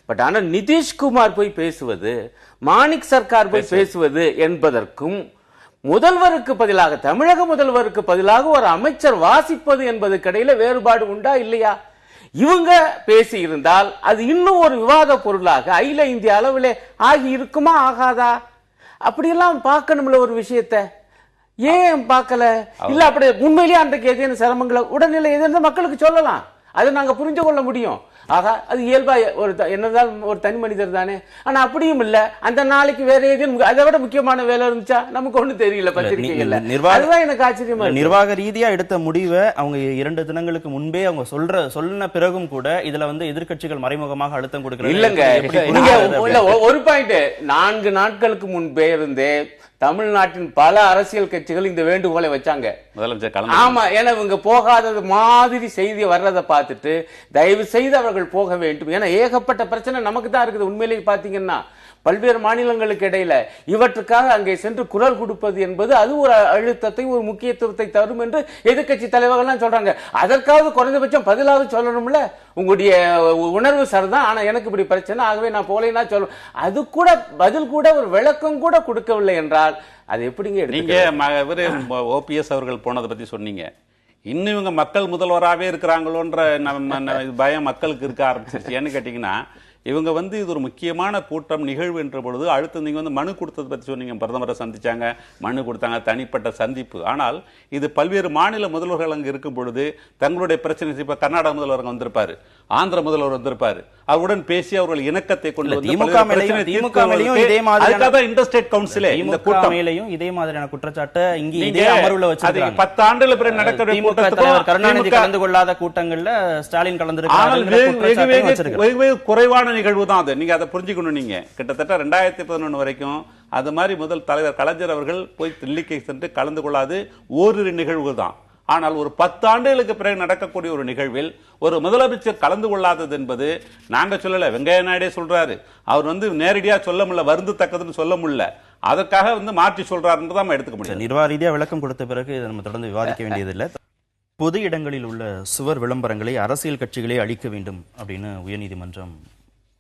Speaker 3: பட் ஆனா நிதிஷ்குமார் போய் பேசுவது, மாணிக் சர்க்கார் போய் பேசுவது என்பதற்கும் முதல்வருக்கு பதிலாக, தமிழக முதல்வருக்கு பதிலாக ஒரு அமைச்சர் வாசிப்பது என்பது இடையில வேறுபாடு உண்டா இல்லையா? இவங்க பேசி இருந்தால் அது இன்னும் ஒரு விவாத பொருளாக அகில இந்திய அளவில் ஆகி இருக்குமா ஆகாதா? அப்படியெல்லாம் பார்க்கணும்ல ஒரு விஷயத்தை. ஏன் பார்க்கல? இல்ல அப்படி உண்மையிலேயே அன்றைக்கு ஏதேனும் சிரமங்களை உடல்நிலை எதுன்னு மக்களுக்கு சொல்லலாம், அதை நாங்க புரிஞ்சு கொள்ள முடியும். ஆகா, அது இயல்பா என்னதான் ஒரு தனி மனிதர் தானே. ஆனா அப்படியும் இல்ல, அந்த நாளைக்கு வேற ஏதேனும் அதை விட முக்கியமான வேலை இருந்துச்சா நமக்கு ஒண்ணு தெரியல பத்திரிகைகள்ல. அதுதான் எனக்கு ஆச்சரியமா.
Speaker 1: நிர்வாக ரீதியா எடுத்த முடிவை அவங்க 2 தினங்களுக்கு முன்பே அவங்க சொன்ன பிறகும் கூட இதுல எதிர்க்கட்சிகள் மறைமுகமாக அழுத்தம் கொடுக்கிறாங்க.
Speaker 3: இல்லங்க, ஒரு பாயிண்ட், 4 நாட்களுக்கு முன்பே இருந்தே தமிழ்நாட்டின் பல அரசியல் கட்சிகள் இந்த வேண்டுகோளை வச்சாங்க. ஆமா, ஏன்னா இவங்க போகாதது மாதிரி செய்தி வர்றதை பார்த்துட்டு தயவு செய்து அவர்கள் போக வேண்டும். ஏன்னா ஏகப்பட்ட பிரச்சனை நமக்கு தான் இருக்குது. உண்மையிலேயே பாத்தீங்கன்னா பல்வேறு மாநிலங்களுக்கு இடையில இவற்றுக்காக அங்கே சென்று குரல் கொடுப்பது என்பது அது ஒரு அழுத்தத்தை, ஒரு முக்கியத்துவத்தை தரும் என்று எதிர்கட்சி தலைவர்கள்லாம் சொல்றாங்க. அதற்காவது குறைந்தபட்சம் பதிலாவது சொல்லணும்ல. உங்களுடைய உணர்வு சரிதான், ஆனா எனக்கு இப்படி பிரச்சனை, ஆகவே நான் போலேன்னா சொல்லணும். அது கூட பதில் கூட ஒரு விளக்கம் கூட கொடுக்கவில்லை என்றால் அது எப்படிங்க?
Speaker 2: நீங்க ஓபிஎஸ் அவர்கள் போனதை பத்தி சொன்னீங்க. இன்னும் இவங்க மக்கள் முதல்வராகவே இருக்கிறாங்களோன்ற பயம் மக்களுக்கு இருக்க ஆரம்பிச்சிருச்சு. ஏன்னு கேட்டீங்கன்னா, இவங்க இது ஒரு முக்கியமான கூட்டம் நிகழ்வு என்ற பொழுது அடுத்து நீங்க மனு கொடுத்ததை பற்றி சொன்னீங்க. பிரதமரை சந்திச்சாங்க, மனு கொடுத்தாங்க, தனிப்பட்ட சந்திப்பு. ஆனால் இது பல்வேறு மாநில முதல்வர்கள் அங்கு இருக்கும் பொழுது தங்களுடைய பிரச்சனை, இப்ப கர்நாடக முதல்வர் வந்திருப்பாரு, ஆந்திர முதல்வர் வந்திருப்பாரு, அவருடன் பேசி அவர்கள் இணக்கத்தை கொண்டு வந்து
Speaker 1: இதே மாதிரியான குற்றச்சாட்டை இங்கே இதே அமர்வுல வச்சிருக்காங்க.
Speaker 2: 10 ஆண்டுகள் பிறகு நடக்கிற
Speaker 1: கருணாநிதி கலந்து கொள்ளாத கூட்டங்கள்ல ஸ்டாலின் கலந்து
Speaker 2: குறைவான நிகழ்வு தான் அது. நீங்க அதை புரிஞ்சுக்கணும். நீங்க கிட்டத்தட்ட 2011 வரைக்கும் அது மாதிரி முதல் தலைவர் கலைஞர் அவர்கள் போய் தில்லிக்கு சென்று கலந்து கொள்ளாது ஓரிரு நிகழ்வு தான். ஆனால் ஒரு 10 ஆண்டுகளுக்கு பிறகு நடக்கக்கூடிய ஒரு நிகழ்வில் ஒரு முதலமைச்சர் கலந்து கொள்ளாதது என்பது நாங்க சொல்லல, வெங்கையா நாயுடே சொல்றாரு. அவர் நேரடியா சொல்ல முடியல, வருந்தத்தக்கதுன்னு சொல்ல முடியல, அதற்காக மாற்றி சொல்றாருன்னு தான் எடுத்துக்க முடியும்.
Speaker 1: நிர்வாக ரீதியா விளக்கம் கொடுத்த பிறகு இதை நம்ம தொடர்ந்து விவாதிக்க வேண்டியதில்லை. பொது இடங்களில் உள்ள சுவர் விளம்பரங்களை அரசியல் கட்சிகளே அழிக்க வேண்டும் அப்படின்னு உயர்நீதிமன்றம்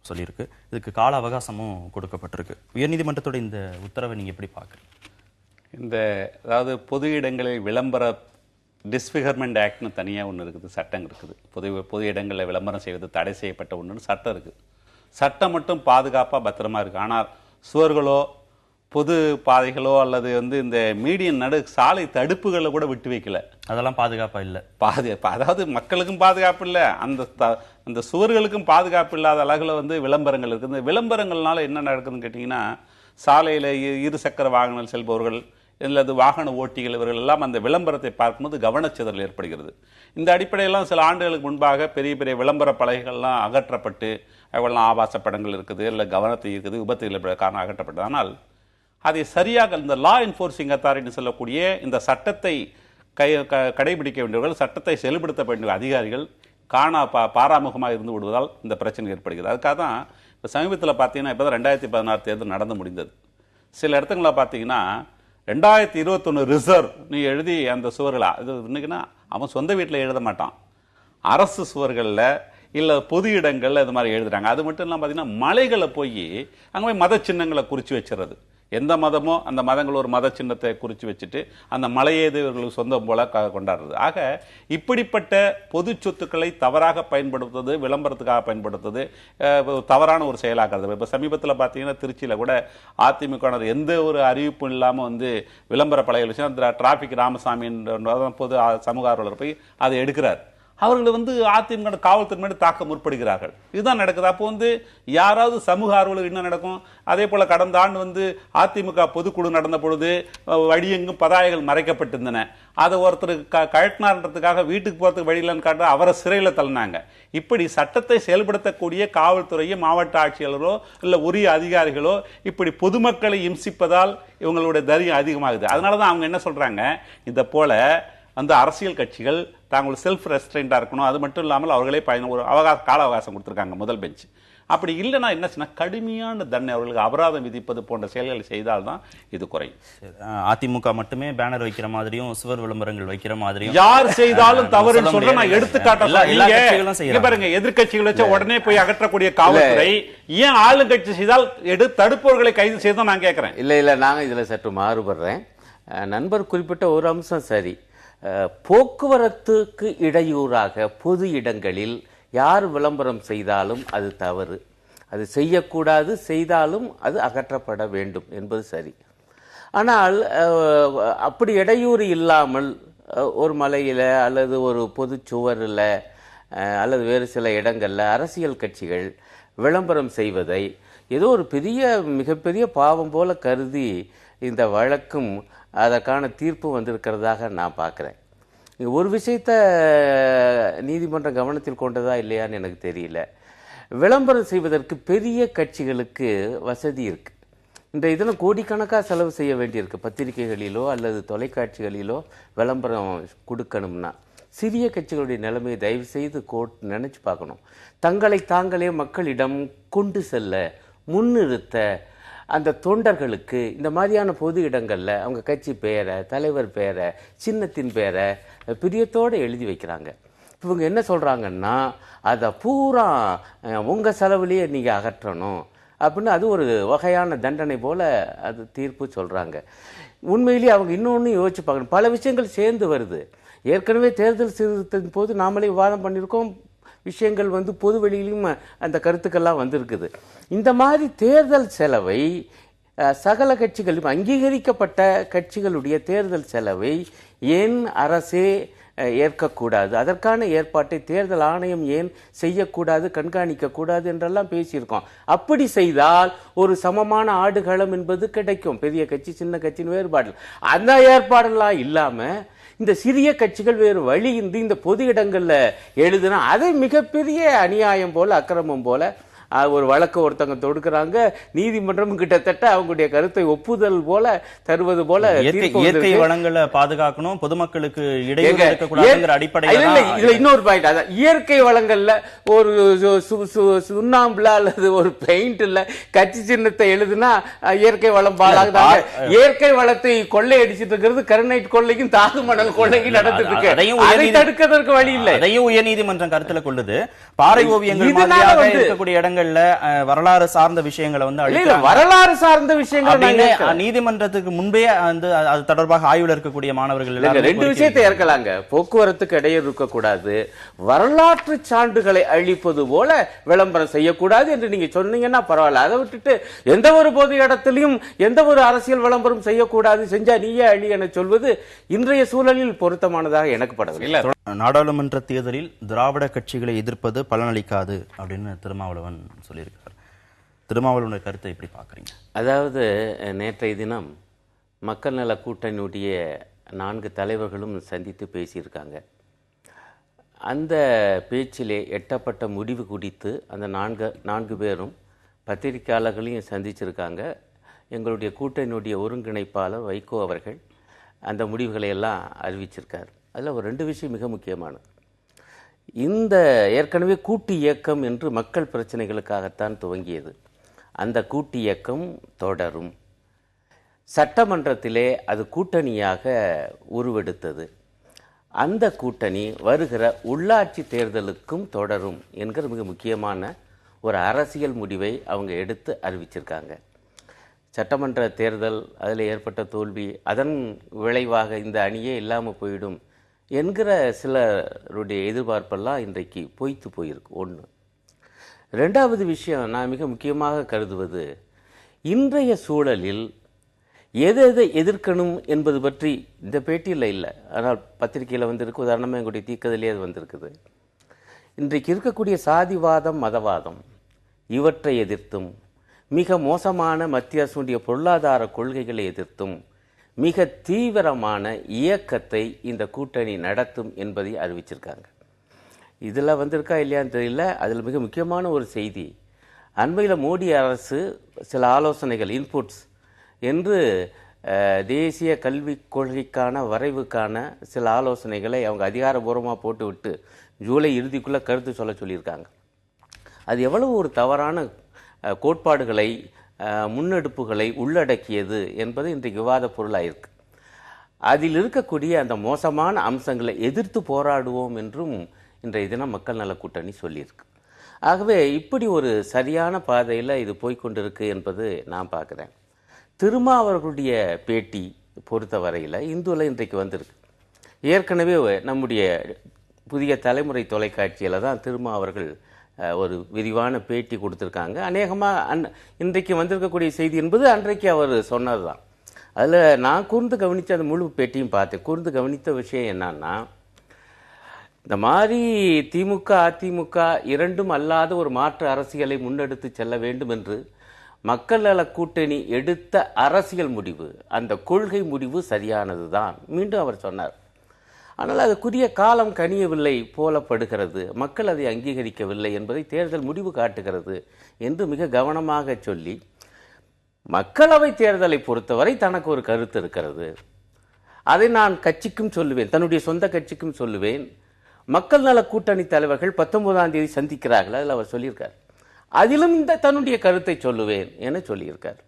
Speaker 1: சொல்லியிருக்கு. இதுக்கு கால அவகாசமும் கொடுக்கப்பட்டிருக்கு. உயர்நீதிமன்றத்தோட இந்த உத்தரவை நீங்க எப்படி பார்க்குறீங்க?
Speaker 2: அதாவது பொது இடங்களில் விளம்பர டிஸ்ஃபிகர்மெண்ட் ஆக்ட்னு தனியாக ஒன்று இருக்குது, சட்டம் இருக்குது. பொது இடங்களில் விளம்பரம் செய்வது தடை செய்யப்பட்ட ஒன்றுன்னு சட்டம் இருக்குது. சட்டம் மட்டும் பாதுகாப்பாக பத்திரமா இருக்குது. ஆனால் சுவர்களோ பொது பாதைகளோ அல்லது இந்த மீடியன் சாலை தடுப்புகளை கூட விட்டு வைக்கல.
Speaker 1: அதெல்லாம் பாதுகாப்பா இல்லை.
Speaker 2: அதாவது மக்களுக்கும் பாதுகாப்பு இல்லை, அந்த சுவர்களுக்கும் பாதுகாப்பு இல்லாத அளவில் விளம்பரங்கள் இருக்குது. இந்த விளம்பரங்கள்னால என்ன நடக்குதுன்னு கேட்டிங்கன்னா, சாலையில் 2 சக்கர வாகனம் செல்பவர்கள் அல்லது வாகன ஓட்டிகள் இவர்கள் எல்லாம் அந்த விளம்பரத்தை பார்க்கும்போது கவனச்சிதறல் ஏற்படுகிறது. இந்த அடிப்படையெல்லாம் சில ஆண்டுகளுக்கு முன்பாக பெரிய பெரிய விளம்பர பலகைகள்லாம் அகற்றப்பட்டு அவெல்லாம் ஆபாச படங்கள் இருக்குது, இல்லை கவனத்தை இருக்குது, விபத்துகள் காரணம் அகற்றப்பட்டது. ஆனால் அதை சரியாக இந்த லா என்ஃபோர்சிங் அத்தாரிட்டி சொல்லக்கூடிய இந்த சட்டத்தை கடைபிடிக்க வேண்டியவர்கள், சட்டத்தை செயல்படுத்த வேண்டிய அதிகாரிகள் பாராமுகமாக இருந்து விடுவதால் இந்த பிரச்சனை ஏற்படுகிறது. அதுக்காக தான் இப்போ சமீபத்தில் பார்த்தீங்கன்னா இப்போ தான் 2016 தேர்தல் நடந்து முடிந்தது. சில இடத்துங்களில் பார்த்தீங்கன்னா 2021 ரிசர்வ் நீ எழுதி அந்த சுவர்கள் இது இன்னைக்குன்னா அவன் சொந்த வீட்டில் எழுத மாட்டான், அரசு சுவர்களில் இல்லை பொது இடங்களில் இது மாதிரி எழுதுறாங்க. அது மட்டும் இல்லாமல் பார்த்தீங்கன்னா மலைகளை போய் அங்கே போய் மத சின்னங்களை குறித்து வச்சுறது. எந்த மதமோ அந்த மதங்கள் ஒரு மத சின்னத்தை குறித்து வச்சுட்டு அந்த மலையேது இவர்களுக்கு சொந்தம் போல கொண்டாடுறது. ஆக இப்படிப்பட்ட பொது சொத்துக்களை தவறாக பயன்படுத்துவது, விளம்பரத்துக்காக பயன்படுத்துவது தவறான ஒரு செயலாகிறது. இப்போ சமீபத்தில் பார்த்தீங்கன்னா திருச்சியில் கூட அதிமுக எந்த ஒரு அறிவிப்பும் இல்லாமல் வந்து விளம்பர பலகைகள் வச்சு டிராபிக் ராமசாமி பொது சமூக ஆர்வலர் போய் அதை எடுக்கிறார். அவர்கள் வந்து அதிமுக காவல்துறை மேலே தாக்க முற்படுகிறார்கள். இதுதான் நடக்குது. அப்போ வந்து யாராவது சமூக ஆர்வலர் என்ன நடக்கும்? அதே போல கடந்த ஆண்டு வந்து அதிமுக பொதுக்குழு நடந்த பொழுது வழியெங்கும் பதாகைகள் மறைக்கப்பட்டிருந்தன. அதை ஒருத்தர் கழட்டினார்ன்றதுக்காக வீட்டுக்கு போறதுக்கு வழியிலன்னு காட்ட அவரை சிறையில் தள்ளினாங்க. இப்படி சட்டத்தை செயல்படுத்தக்கூடிய காவல்துறையோ மாவட்ட ஆட்சியாளரோ இல்லை உரிய அதிகாரிகளோ இப்படி பொதுமக்களை இம்சிப்பதால் இவங்களுடைய தைரியம் அதிகமாகுது. அதனாலதான் அவங்க என்ன சொல்றாங்க, இதை போல அந்த அரசியல் கட்சிகள் தாங்கள் செல்ஃப் ரெஸ்ட்ரெயின்டா இருக்கணும். அது மட்டும் இல்லாமல் அவர்களே ஒரு கால அவகாசம் கொடுத்திருக்காங்க முதல் பெஞ்ச். அப்படி இல்லைன்னா என்ன கடுமையான தண்டனை அவர்களுக்கு அபராதம் விதிப்பது போன்ற செயல்களை செய்தால்தான் இது குறையும்.
Speaker 1: அதிமுக மட்டுமே பேனர் வைக்கிற மாதிரியும் சுவர் விளம்பரங்கள் வைக்கிற மாதிரியும்
Speaker 2: யார் செய்தாலும் தவறு சொல்ற நான் எடுத்துக்காட்ட பாருங்க. எதிர்கட்சிகள் வச்ச உடனே போய் அகற்றக்கூடிய காவல்துறை ஏன் ஆளுங்கட்சி செய்தால் தடுப்பவர்களை கைது செய்தான் நான் கேட்கிறேன்.
Speaker 3: இல்ல நாங்க இதுல சற்று மாறுபடுறேன். நண்பர் குறிப்பிட்ட ஒரு அம்சம் சரி. போக்குவரத்துக்கு இடையூறாக பொது இடங்களில் யார் விளம்பரம் செய்தாலும் அது தவறு, அது செய்யக்கூடாது, செய்தாலும் அது அகற்றப்பட வேண்டும் என்பது சரி. ஆனால் அப்படி இடையூறு இல்லாமல் ஒரு மலையில் அல்லது ஒரு பொது சுவரில் அல்லது வேறு சில இடங்களில் அரசியல் கட்சிகள் விளம்பரம் செய்வதை ஏதோ ஒரு மிகப்பெரிய பாவம் போல கருதி இந்த வழக்கும் அதற்கான தீர்ப்பு வந்திருக்கிறதாக நான் பார்க்குறேன். ஒரு விஷயத்தை நீதிமன்றம் கவனத்தில் கொண்டதா இல்லையான்னு எனக்கு தெரியல. விளம்பரம் செய்வதற்கு பெரிய கட்சிகளுக்கு வசதி இருக்கு. இந்த இதில் கோடிக்கணக்காக செலவு செய்ய வேண்டியிருக்கு. பத்திரிகைகளிலோ அல்லது தொலைக்காட்சிகளிலோ விளம்பரம் கொடுக்கணும்னா சிறிய கட்சிகளுடைய நிலைமையை தயவு செய்து நினைச்சு பார்க்கணும். தங்களை தாங்களே மக்களிடம் கொண்டு செல்ல முன்னிறுத்த அந்த தொண்டர்களுக்கு இந்த மாதிரியான பொது இடங்களில் அவங்க கட்சி பேரை, தலைவர் பேரை, சின்னத்தின் பேரை பிரியத்தோடு எழுதி வைக்கிறாங்க. இவங்க என்ன சொல்கிறாங்கன்னா அதை பூரா உங்கள் செலவுலேயே நீங்கள் அகற்றணும் அப்படின்னு அது ஒரு வகையான தண்டனை போல் அது தீர்ப்பு சொல்கிறாங்க. உண்மையிலேயே அவங்க இன்னொன்று யோசிச்சு பார்க்கணும். பல விஷயங்கள் சேர்ந்து வருது. ஏற்கனவே தேர்தல் சீர்திருத்தத்தின் போது நாமளே விவாதம் பண்ணியிருக்கோம். விஷயங்கள் வந்து பொது வெளியிலும் அந்த கருத்துக்கள்லாம் வந்திருக்குது. இந்த மாதிரி தேர்தல் செலவை சகல கட்சிகளும் அங்கீகரிக்கப்பட்ட கட்சிகளுடைய தேர்தல் செலவை ஏன் அரசே ஏற்கக்கூடாது, அதற்கான ஏற்பாட்டை தேர்தல் ஆணையம் ஏன் செய்யக்கூடாது, கண்காணிக்க கூடாது என்றெல்லாம் பேசியிருக்கோம். அப்படி செய்தால் ஒரு சமமான ஆடுகளம் என்பது கிடைக்கும். பெரிய கட்சி சின்ன கட்சின்னு வேறுபாடு அந்த ஏற்பாடெல்லாம் இல்லாம இந்த சிறிய கட்சிகள் வேறு வழியின்றி இந்த பொது இடங்கள்ல எழுதுனா அதை மிகப்பெரிய அநியாயம் போல அக்கிரமம் போல ஒரு வழக்கு ஒருத்தங்க தொடுக்கிறாங்க. நீதிமன்றம் கிட்டத்தட்ட அவங்களுடைய கருத்தை ஒப்புதல் போல தருவது போல
Speaker 1: இயற்கை வளங்களை பாதுகாக்கணும், பொதுமக்களுக்கு இடையூறு இருக்கக்கூடாதுங்கிற அடிப்படையில்
Speaker 3: இதுல இன்னொரு பாயிண்ட். அதான் இயற்கை வளங்கள்ல ஒரு சுண்ணாம்புல அல்லது ஒரு பெயிண்ட்ல கட்சி சின்னத்தை எழுதுனா இயற்கை வளம் பாலாகுதாங்க. இயற்கை வளத்தை கொள்ளை அடிச்சிட்டு இருக்கிறது கருணைட் கொள்ளைக்கும் தாது மணல் கொள்ளைக்கும் நடந்துட்டு இருக்கு. அதை தடுக்கிறதுக்கு வழி இல்லை.
Speaker 1: அதையும் உயர்நீதிமன்றம் கருத்துல கொள்ளுது. பாறை ஓவியங்கள் இருக்கக்கூடிய இடங்கள் வரலாறு சார்ந்த விஷயங்களை வந்து
Speaker 3: வரலாறு சார்ந்த விஷயங்கள்
Speaker 1: நீதிமன்றத்துக்கு முன்பே அது தொடர்பாக ஆய்வுல இருக்கக்கூடிய மாணவர்கள்
Speaker 3: ரெண்டு விஷயத்தை ஏற்கலாங்க. போக்குவரத்துக்கு இடையூறு இருக்கக்கூடாது, வரலாற்று சான்றுகளை அழிப்பது போல விளம்பரம் செய்யக்கூடாது என்று நீங்க சொன்னீங்கன்னா பரவாயில்ல. அதை விட்டுட்டு எந்த ஒரு பொது இடத்திலையும் எந்த ஒரு அரசியல் விளம்பரம் செய்யக்கூடாது, செஞ்சா நீயே அழி என சொல்வது இன்றைய சூழலில் பொருத்தமானதாக எனக்கு படவில்லை.
Speaker 1: நாடாளுமன்ற தேர்தலில் திராவிட கட்சிகளை எதிர்ப்பது பலனளிக்காது அப்படின்னு திருமாவளவன் சொல்லியிருக்கார். திருமாவளவன் கருத்தை எப்படி பார்க்குறீங்க?
Speaker 3: அதாவது நேற்றைய தினம் மக்கள் நல கூட்டணியுடைய 4 தலைவர்களும் சந்தித்து பேசியிருக்காங்க. அந்த பேச்சிலே எட்டப்பட்ட முடிவு குறித்து அந்த 4 பேரும் பத்திரிகையாளர்களையும் சந்திச்சிருக்காங்க. எங்களுடைய கூட்டணியுடைய ஒருங்கிணைப்பாளர் வைகோ அவர்கள் அந்த முடிவுகளை எல்லாம் அறிவிச்சிருக்கார். அதில் ஒரு 2 விஷயம் மிக முக்கியமானது. இந்த ஏற்கனவே கூட்டு இயக்கம் என்று மக்கள் பிரச்சனைகளுக்காகத்தான் துவங்கியது. அந்த கூட்டு இயக்கம் தொடரும். சட்டமன்றத்திலே அது கூட்டணியாக உருவெடுத்தது. அந்த கூட்டணி வருகிற உள்ளாட்சி தேர்தலுக்கும் தொடரும் என்கிற மிக முக்கியமான ஒரு அரசியல் முடிவை அவங்க எடுத்து அறிவிச்சிருக்காங்க. சட்டமன்ற தேர்தல், அதில் ஏற்பட்ட தோல்வி, அதன் விளைவாக இந்த அணியே இல்லாமல் போயிடும் என்கிற சிலருடைய எதிர்பார்ப்பெல்லாம் இன்றைக்கு பொய்த்து போயிருக்கு. 1. 2வது விஷயம் நான் மிக முக்கியமாக கருதுவது, இன்றைய சூழலில் எதை எதிர்க்கணும் என்பது பற்றி இந்த பேட்டியில் இல்லை, ஆனால் பத்திரிகையில் வந்திருக்கு. உதாரணமாக எங்களுடைய தீக்கதிலே அது வந்திருக்குது. இன்றைக்கு இருக்கக்கூடிய சாதிவாதம், மதவாதம், இவற்றை எதிர்த்தும் மிக மோசமான மத்திய அரசுடைய பொருளாதார கொள்கைகளை எதிர்த்தும் மிக தீவிரமான இயக்கத்தை இந்த கூட்டணி நடத்தும் என்பதை அறிவிச்சிருக்காங்க. இதில் வந்திருக்கா இல்லையான்னு தெரியல. அதில் மிக முக்கியமான ஒரு செய்தி, அண்மையில் மோடி அரசு சில ஆலோசனைகள், இன்புட்ஸ் என்று தேசிய கல்விக் கொள்கைக்கான வரைவுக்கான சில ஆலோசனைகளை அவங்க அதிகாரபூர்வமாக போட்டுவிட்டு ஜூலை இறுதிக்குள்ளே கருத்து சொல்லியிருக்காங்க. அது எவ்வளவு ஒரு தவறான கோட்பாடுகளை, முன்னெடுப்புகளை உள்ளடக்கியது என்பது இன்றைக்கு விவாத பொருளாக இருக்கு. அதில் இருக்கக்கூடிய அந்த மோசமான அம்சங்களை எதிர்த்து போராடுவோம் என்றும் இன்றைய தினம் மக்கள் நல கூட்டணி சொல்லியிருக்கு. ஆகவே இப்படி ஒரு சரியான பாதையில் இது போய்கொண்டிருக்கு என்பது நான் பார்க்குறேன். திருமாவர்களுடைய பேட்டி பொறுத்தவரையில் இந்துவில் இன்றைக்கு வந்திருக்கு. ஏற்கனவே நம்முடைய புதிய தலைமுறை தொலைக்காட்சியில் தான் திருமாவர்கள் ஒரு விரிவான பேட்டி கொடுத்துருக்காங்க. அநேகமாக இன்றைக்கு வந்திருக்கக்கூடிய செய்தி என்பது அன்றைக்கு அவர் சொன்னது தான். அதில் நான் கூர்ந்து கவனித்த அந்த முழு பேட்டியும் பார்த்தேன். கூர்ந்து கவனித்த விஷயம் என்னன்னா, இந்த மாதிரி திமுக அதிமுக இரண்டும் அல்லாத ஒரு மாற்று அரசியலை முன்னெடுத்து செல்ல வேண்டும் என்று மக்கள் நல கூட்டணி எடுத்த அரசியல் முடிவு, அந்த கொள்கை முடிவு சரியானது தான் மீண்டும் அவர் சொன்னார். ஆனால் அதுக்குரிய காலம் கனியவில்லை போலப்படுகிறது, மக்கள் அதை அங்கீகரிக்கவில்லை என்பதை தேர்தல் முடிவு காட்டுகிறது என்று மிக கவனமாக சொல்லி, மக்களவை தேர்தலை பொறுத்தவரை தனக்கு ஒரு கருத்து இருக்கிறது, அதை நான் கட்சிக்கும் சொல்லுவேன், தன்னுடைய சொந்த கட்சிக்கும் சொல்லுவேன். மக்கள் நல கூட்டணி தலைவர்கள் 19ஆம் தேதி சந்திக்கிறார்கள், அதில் அவர் சொல்லியிருக்கார். அதிலும் இந்த தன்னுடைய கருத்தை சொல்லுவேன் என சொல்லியிருக்கார்.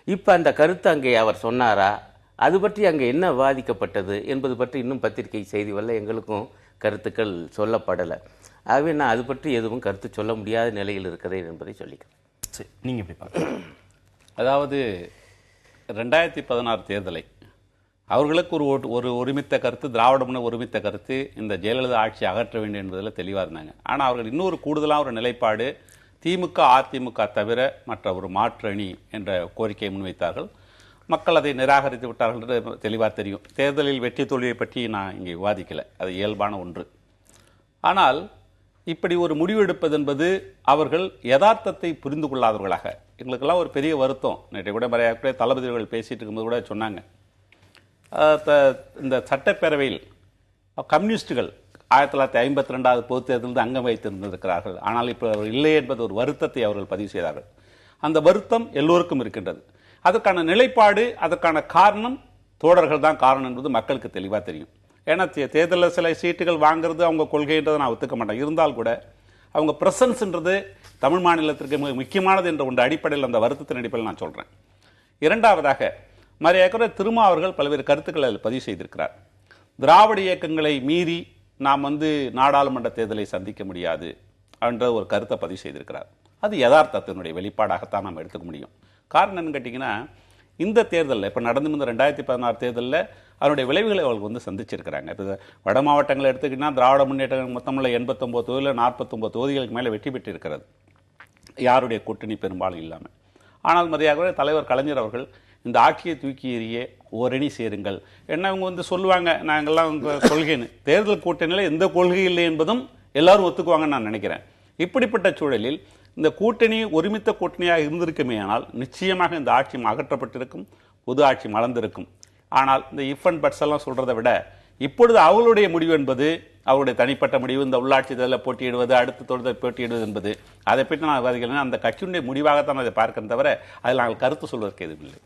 Speaker 3: இப்போ அந்த கருத்து அங்கே அவர் சொன்னாரா, அது பற்றி அங்கே என்ன விவாதிக்கப்பட்டது என்பது பற்றி இன்னும் பத்திரிகை செய்தி வரல, எங்களுக்கும் கருத்துக்கள் சொல்லப்படலை. ஆகவே நான் அது பற்றி எதுவும் கருத்து சொல்ல முடியாத நிலையில் இருக்கிறேன் என்பதை சொல்லிக்கிறேன்.
Speaker 1: சரி, நீங்கள் எப்படி பார்க்குறீங்க?
Speaker 2: அதாவது 2016 தேர்தலை அவர்களுக்கு ஒரு ஒருமித்த கருத்து, திராவிட முன்னணி ஒருமித்த கருத்து, இந்த ஜெயலலிதா ஆட்சி அகற்ற வேண்டும் என்பதில் தெளிவாக இருந்தாங்க. ஆனால் அவர்கள் இன்னொரு கூடுதலாக ஒரு நிலைப்பாடு, திமுக அதிமுக தவிர மற்ற ஒரு மாற்று அணி என்ற கோரிக்கையை முன்வைத்தார்கள். மக்கள் அதை நிராகரித்து விட்டார்கள் என்று தெளிவாக தெரியும். தேர்தலில் வெற்றி தோல்வியை பற்றி நான் இங்கே விவாதிக்கலை, அது இயல்பான ஒன்று. ஆனால் இப்படி ஒரு முடிவு எடுப்பது என்பது அவர்கள் யதார்த்தத்தை புரிந்து கொள்ளாதவர்களாக, எங்களுக்கெல்லாம் ஒரு பெரிய வருத்தம். நேற்று கூட மறையாக்கூடிய தளபதிகள் பேசிட்டு இருக்கும்போது கூட சொன்னாங்க, இந்த சட்டப்பேரவையில் கம்யூனிஸ்டுகள் 1952 பொதுத் தேர்தலில் அங்கம் வைத்திருந்திருக்கிறார்கள், ஆனால் இப்போ அவர்கள் இல்லை என்பது ஒரு வருத்தத்தை அவர்கள் பதிவு செய்தார்கள். அந்த வருத்தம் எல்லோருக்கும் இருக்கின்றது. அதற்கான நிலைப்பாடு, அதற்கான காரணம் தோழர்கள் தான் காரணம் என்பது மக்களுக்கு தெளிவாக தெரியும். ஏன்னா தேர்தலில் சில சீட்டுகள் வாங்குறது அவங்க கொள்கைன்றதை நான் ஒத்துக்க மாட்டேன். இருந்தால் கூட அவங்க பிரசன்ஸ்ன்றது தமிழ் மாநிலத்திற்கு மிக முக்கியமானது என்ற ஒன்று அடிப்படையில், அந்த வருத்தத்தின் அடிப்படையில் நான் சொல்கிறேன். இரண்டாவதாக, மரியாதை திருமா அவர்கள் பல்வேறு கருத்துக்களை அதில் பதிவு செய்திருக்கிறார். திராவிட இயக்கங்களை மீறி நாம் நாடாளுமன்ற தேர்தலை சந்திக்க முடியாது என்ற ஒரு கருத்தை பதிவு செய்திருக்கிறார். அது யதார்த்தத்தினுடைய வெளிப்பாடாகத்தான் நாம் எடுத்துக்க முடியும். காரணம் என்னன்னு கேட்டிங்கன்னா, இந்த தேர்தலில் இப்போ நடந்து வந்த 2016 தேர்தலில் அதனுடைய விளைவுகளை அவர்கள் சந்திச்சிருக்கிறாங்க. இப்போ வட மாவட்டங்களை எடுத்துக்கிட்டீங்கன்னா திராவிட முன்னேற்ற மொத்தமுள்ள 89 தொகுதியில் 49 தொகுதிகளுக்கு மேலே வெற்றி பெற்று இருக்கிறது, யாருடைய கூட்டணி பெரும்பாலும் இல்லாமல். ஆனால் மரியாதை தலைவர் கலைஞர் அவர்கள் இந்த ஆட்சியை தூக்கி எறிய ஓரணி சேருங்கள் என்ன இவங்க சொல்லுவாங்க, நாங்கள்லாம் உங்கள் கொள்கைன்னு. தேர்தல் கூட்டணியில் எந்த கொள்கை இல்லை என்பதும் எல்லாரும் ஒத்துக்குவாங்கன்னு நான் நினைக்கிறேன். இப்படிப்பட்ட சூழலில் இந்த கூட்டணி ஒருமித்த கூட்டணியாக இருந்திருக்குமே ஆனால் நிச்சயமாக இந்த ஆட்சி அகற்றப்பட்டிருக்கும், புது ஆட்சி மலர்ந்திருக்கும். ஆனால் இந்த இஃப் அண்ட் பட்ஸ் எல்லாம் சொல்றதை விட இப்பொழுது அவர்களுடைய முடிவு என்பது அவருடைய தனிப்பட்ட முடிவு. இந்த உள்ளாட்சி தேர்தலில் போட்டியிடுவது, அடுத்த தேர்தலில் போட்டியிடுவது என்பது அதை பற்றி நான் விவாதிக்கிறேன். அந்த கட்சியினுடைய முடிவாகத்தான் அதை பார்க்கிறேன் தவிர அதில் நாங்கள் கருத்து சொல்வதற்கு எதுவும் இல்லை.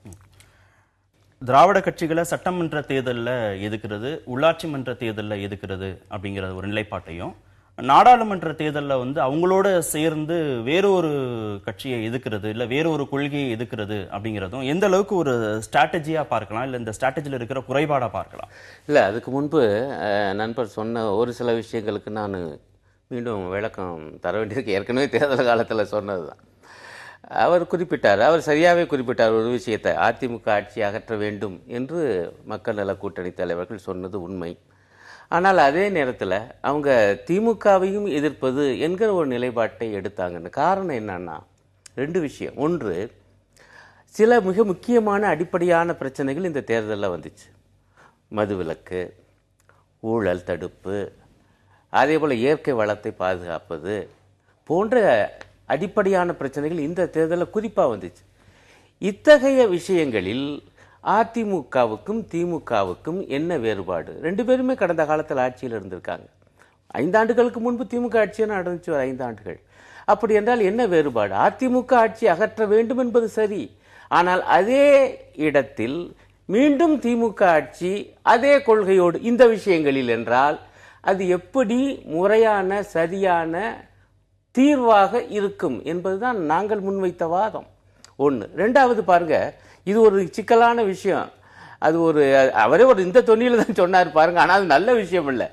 Speaker 1: திராவிட கட்சிகளை சட்டமன்ற தேர்தலில் எதுக்குறது, உள்ளாட்சி மன்ற தேர்தலில் எதுக்குறது அப்படிங்கிற ஒரு நிலைப்பாட்டையும், நாடாளுமன்ற தேர்தலில் வந்து அவங்களோட சேர்ந்து வேறு ஒரு கட்சியை எதுக்குறது இல்லை வேறு ஒரு கொள்கையை எதுக்குறது அப்படிங்கிறதும் எந்த அளவுக்கு ஒரு ஸ்ட்ராட்டஜியா பார்க்கலாம், இல்லை இந்த ஸ்ட்ராட்டஜியில் இருக்கிற குறைபாடா பார்க்கலாம்?
Speaker 3: இல்லை, அதுக்கு முன்பு நண்பர் சொன்ன ஒரு சில விஷயங்களுக்கு நான் மீண்டும் விளக்கம் தர வேண்டியிருக்கு. ஏற்கனவே தேர்தல் காலத்தில் சொன்னது தான். அவர் குறிப்பிட்டார், அவர் சரியாகவே குறிப்பிட்டார் ஒரு விஷயத்தை. அதிமுக ஆட்சி அகற்ற வேண்டும் என்று மக்கள் நல கூட்டணி தலைவர்கள் சொன்னது உண்மை. ஆனால் அதே நேரத்தில் அவங்க திமுகவையும் எதிர்ப்பது என்கிற ஒரு நிலைப்பாட்டை எடுத்தாங்கன்னு. காரணம் என்னன்னா, ரெண்டு விஷயம். ஒன்று, சில மிக முக்கியமான அடிப்படையான பிரச்சனைகள் இந்த தேர்தலில் வந்துச்சு. மதுவிலக்கு, ஊழல் தடுப்பு, அதே போல் இயற்கை வளத்தை பாதுகாப்பது போன்ற அடிப்படையான பிரச்சனைகள் இந்த தேர்தலில் குறிப்பாக வந்துச்சு. இத்தகைய விஷயங்களில் அதிமுகவுக்கும் திமுகவுக்கும் என்ன வேறுபாடு? ரெண்டு பேருமே கடந்த காலத்தில் ஆட்சியில் இருந்திருக்காங்க. 5 ஆண்டுகளுக்கு முன்பு திமுக ஆட்சியாக நடந்துச்சு, ஒரு 5 ஆண்டுகள். அப்படி என்றால் என்ன வேறுபாடு? அதிமுக ஆட்சி அகற்ற வேண்டும் என்பது சரி, ஆனால் அதே இடத்தில் மீண்டும் திமுக ஆட்சி அதே கொள்கையோடு இந்த விஷயங்களில் என்றால் அது எப்படி முறையான சரியான தீர்வாக இருக்கும் என்பதுதான் நாங்கள் முன்வைத்த வாதம். ஒன்று. ரெண்டாவது பாருங்க, இது ஒரு சிக்கலான விஷயம். அது அவரே இந்த தொனியில் தான் சொன்னார் பாருங்க. ஆனால் அது நல்ல விஷயம் இல்லை.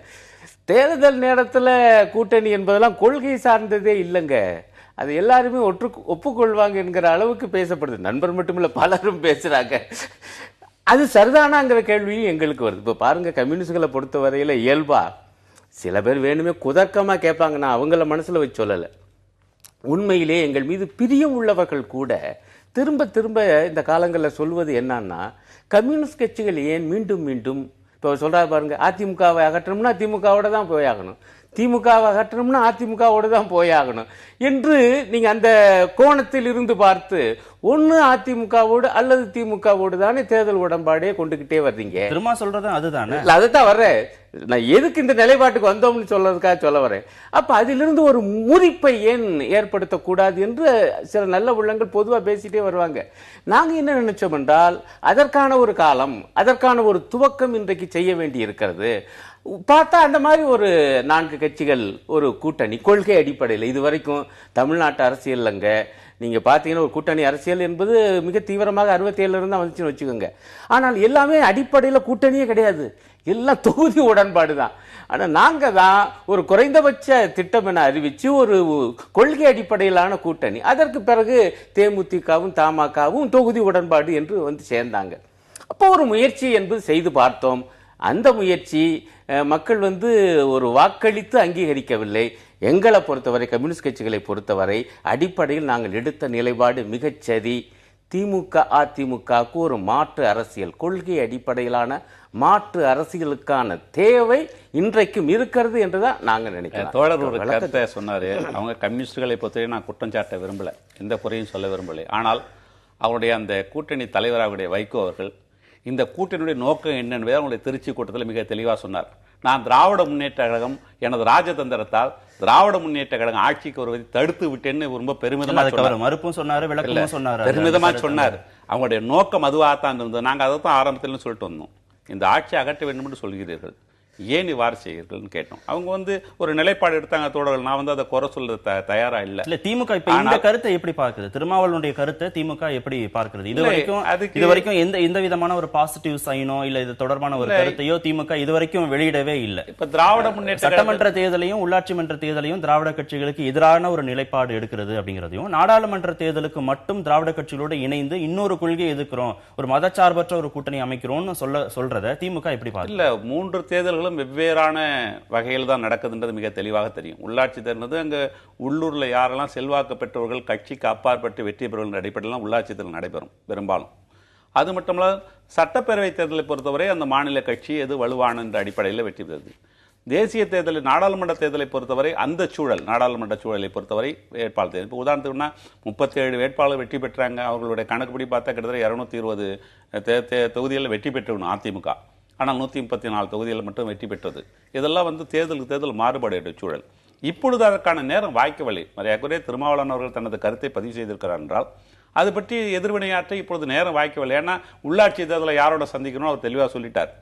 Speaker 3: தேர்தல் நேரத்தில் கூட்டணி என்பதெல்லாம் கொள்கை சார்ந்ததே இல்லைங்க. அது எல்லாருமே ஒப்புக்கொள்வாங்க என்கிற அளவுக்கு பேசப்படுது. நண்பர் மட்டுமில்லை, பலரும் பேசுறாங்க. அது சரிதானாங்கிற கேள்வியும் எங்களுக்கு வருது. இப்போ பாருங்க, கம்யூனிஸ்டுகளை பொறுத்த வரையில இயல்பா சில பேர் வேணுமே குதர்க்கமாக கேட்பாங்க. நான் அவங்கள மனசில் வச்சு சொல்லலை. உண்மையிலே எங்கள் மீது பிரியம் உள்ளவர்கள் கூட திரும்ப திரும்ப இந்த காலங்களில் சொல்வது என்னன்னா, கம்யூனிஸ்ட் கட்சிகள் ஏன் மீண்டும் மீண்டும் இப்போ சொல்றாரு பாருங்க, அதிமுகவை அகற்றணும்னா திமுகவோட தான் போயாகணும், திமுகவை அகற்றணும்னா அதிமுகவோட தான் போயாகணும் என்று நீங்க அந்த கோணத்தில் இருந்து பார்த்து ஒன்னு அதிமுகவோடு அல்லது திமுகவோடு தானே தேர்தல் உடன்பாடே கொண்டுகிட்டே வர்றீங்க.
Speaker 1: திரும்ப சொல்றது அதுதானே.
Speaker 3: அதுதான் வர்றேன். நான் எதுக்கு இந்த நிலைப்பாட்டுக்கு வந்தோம்னு சொல்றதுக்காக சொல்ல வரேன். அப்ப அதிலிருந்து ஒரு முறிப்பை ஏன் ஏற்படுத்தக்கூடாது என்று சில நல்ல உள்ளங்கள் பொதுவா பேசிட்டே வருவாங்க. நாங்க என்ன நினைச்சோம் என்றால், அதற்கான ஒரு காலம், அதற்கான ஒரு துவக்கம் இன்றைக்கு செய்ய வேண்டி இருக்கிறது. பார்த்தா அந்த மாதிரி ஒரு 4 கட்சிகள் ஒரு கூட்டணி கொள்கை அடிப்படையில் இதுவரைக்கும் தமிழ்நாட்டு அரசியல்ங்க நீங்க பாத்தீங்கன்னா, ஒரு கூட்டணி அரசியல் என்பது மிக தீவிரமாக 67 இருந்து வந்துச்சுன்னு வச்சுக்கோங்க. ஆனால் எல்லாமே அடிப்படையில் கூட்டணியே கிடையாது, எல்லாம் தொகுதி உடன்பாடு தான். ஆனா நாங்க தான் ஒரு குறைந்தபட்ச திட்டம் என அறிவிச்சு ஒரு கொள்கை அடிப்படையிலான கூட்டணி, அதற்கு பிறகு தேமுதிகவும் தமாகவும் தொகுதி உடன்பாடு என்று வந்து சேர்ந்தாங்க. அப்போ ஒரு முயற்சி என்பது செய்து பார்த்தோம். அந்த முயற்சி மக்கள் ஒரு வாக்களித்து அங்கீகரிக்கவில்லை. எங்களை பொறுத்தவரை, கம்யூனிஸ்ட் கட்சிகளை பொறுத்தவரை அடிப்படையில் நாங்கள் எடுத்த நிலைப்பாடு மிகச்சரி. திமுக அதிமுகவுக்கு ஒரு மாற்று அரசியல், கொள்கை அடிப்படையிலான மாற்று அரசியலுக்கான தேவை இன்றைக்கும் இருக்கிறது என்றுதான் நாங்க நினைக்கிறோம்.
Speaker 2: தோழர் ஒரு கருத்தை சொன்னாரு. அவங்க கம்யூனிஸ்டுகளை பொறுத்தவரை நான் குற்றம் சாட்ட விரும்பல, எந்த குறையும் சொல்ல விரும்பலை. ஆனால் அவருடைய அந்த கூட்டணி தலைவராக வைகோ அவர்கள் இந்த கூட்டணியுடைய நோக்கம் என்ன என்பதை அவங்களுடைய திருச்சி கூட்டத்தில் மிக தெளிவாக சொன்னார். நான் திராவிட முன்னேற்ற கழகம் எனது ராஜதந்திரத்தால் திராவிட முன்னேற்ற கழகம் ஆட்சிக்கு வருவதை தடுத்து விட்டேன்னு ரொம்ப பெருமிதமா சொன்னார். அவங்களுடைய நோக்கம் அதுவாகத்தான் இருந்தது. நாங்கள் அதை தான் ஆரம்பத்தில் சொல்லிட்டு வந்தோம். இந்த ஆட்சி அகற்ற வேண்டும் என்று சொல்கிறீர்கள், ஏன் இவ்வாறு செய்கிறீர்கள் கேட்டோம். அவங்க ஒரு நிலைப்பாடு எடுத்தாங்க தோழர்கள். நான் அதை குறை சொல்ல தயாரா இல்ல.
Speaker 1: திமுக இப்ப இந்த கருத்தை எப்படி பார்க்குது? திருமாவளவனுடைய கருத்தை திமுக எப்படி பார்க்கிறது? இதுவரைக்கும் எந்த விதமான ஒரு பாசிட்டிவ் சைனோ இல்ல இது தொடர்பான ஒரு கருத்தையோ திமுக இதுவரைக்கும் வெளியிடவே இல்லை.
Speaker 2: இப்ப திராவிட முன்னேற்ற
Speaker 1: சட்டமன்ற தேர்தலையும் உள்ளாட்சி மன்ற தேர்தலையும் திராவிட கட்சிகளுக்கு எதிரான ஒரு நிலைப்பாடு எடுக்கிறது அப்படிங்கிறதையும், நாடாளுமன்ற தேர்தலுக்கு மட்டும் திராவிட கட்சிகளோடு இணைந்து இன்னொரு கொள்கை எதிர்க்கிறோம், ஒரு மதச்சார்பற்ற ஒரு கூட்டணி அமைக்கிறோம்னு சொல்றத திமுக எப்படி பார்க்கல?
Speaker 2: இல்ல, 3 தேர்தல்களும் வெவ்வேறான வகையில் தான் நடக்குதுன்றது மிக தெளிவாக தெரியும். உள்ளாட்சி தேர்தல் அங்க உள்ளூர்ல யாரெல்லாம் செல்வாக்கு பெற்றவர்கள், கட்சிக்கு அப்பாற்பட்டு வெற்றி பெறுவர்கள் அடிப்படையில் உள்ளாட்சி தேர்தல் நடைபெறும் பெரும்பாலும். அது மட்டுமல்ல, சட்டப்பேரவை தேர்தலை பொறுத்தவரை அந்த மாநில கட்சி எது வலுவான என்ற அடிப்படையில் வெற்றி பெறுது. தேசிய தேர்தலில் நாடாளுமன்ற தேர்தலை பொறுத்தவரை அந்த சூழல், நாடாளுமன்ற சூழலை பொறுத்தவரை வேட்பாளர் தேர்தல் இப்போ உதாரணத்துக்குன்னா 37 வேட்பாளர் வெற்றி பெற்றாங்க. அவர்களுடைய கணக்குப்படி பார்த்தா கிட்டத்தட்ட 220 தொகுதிகளில் வெற்றி பெற்றணும் அதிமுக. ஆனால் 134 தொகுதிகள் மட்டும் வெற்றி பெற்றது. இதெல்லாம் தேர்தலுக்கு தேர்தல் மாறுபாடு சூழல். இப்பொழுது அதற்கான நேரம் வாய்க்கவில்லை. மரியாதைக்குரிய திருமாவளவன் அவர்கள் தனது கருத்தை பதிவு செய்திருக்கிறார் என்றால் அது பற்றி எதிர்வினையாற்ற இப்பொழுது நேரம் வாய்க்கவில்லை. ஏன்னா உள்ளாட்சி தேர்தலை யாரோட சந்திக்கணும் அவர் தெளிவாக சொல்லிட்டார்.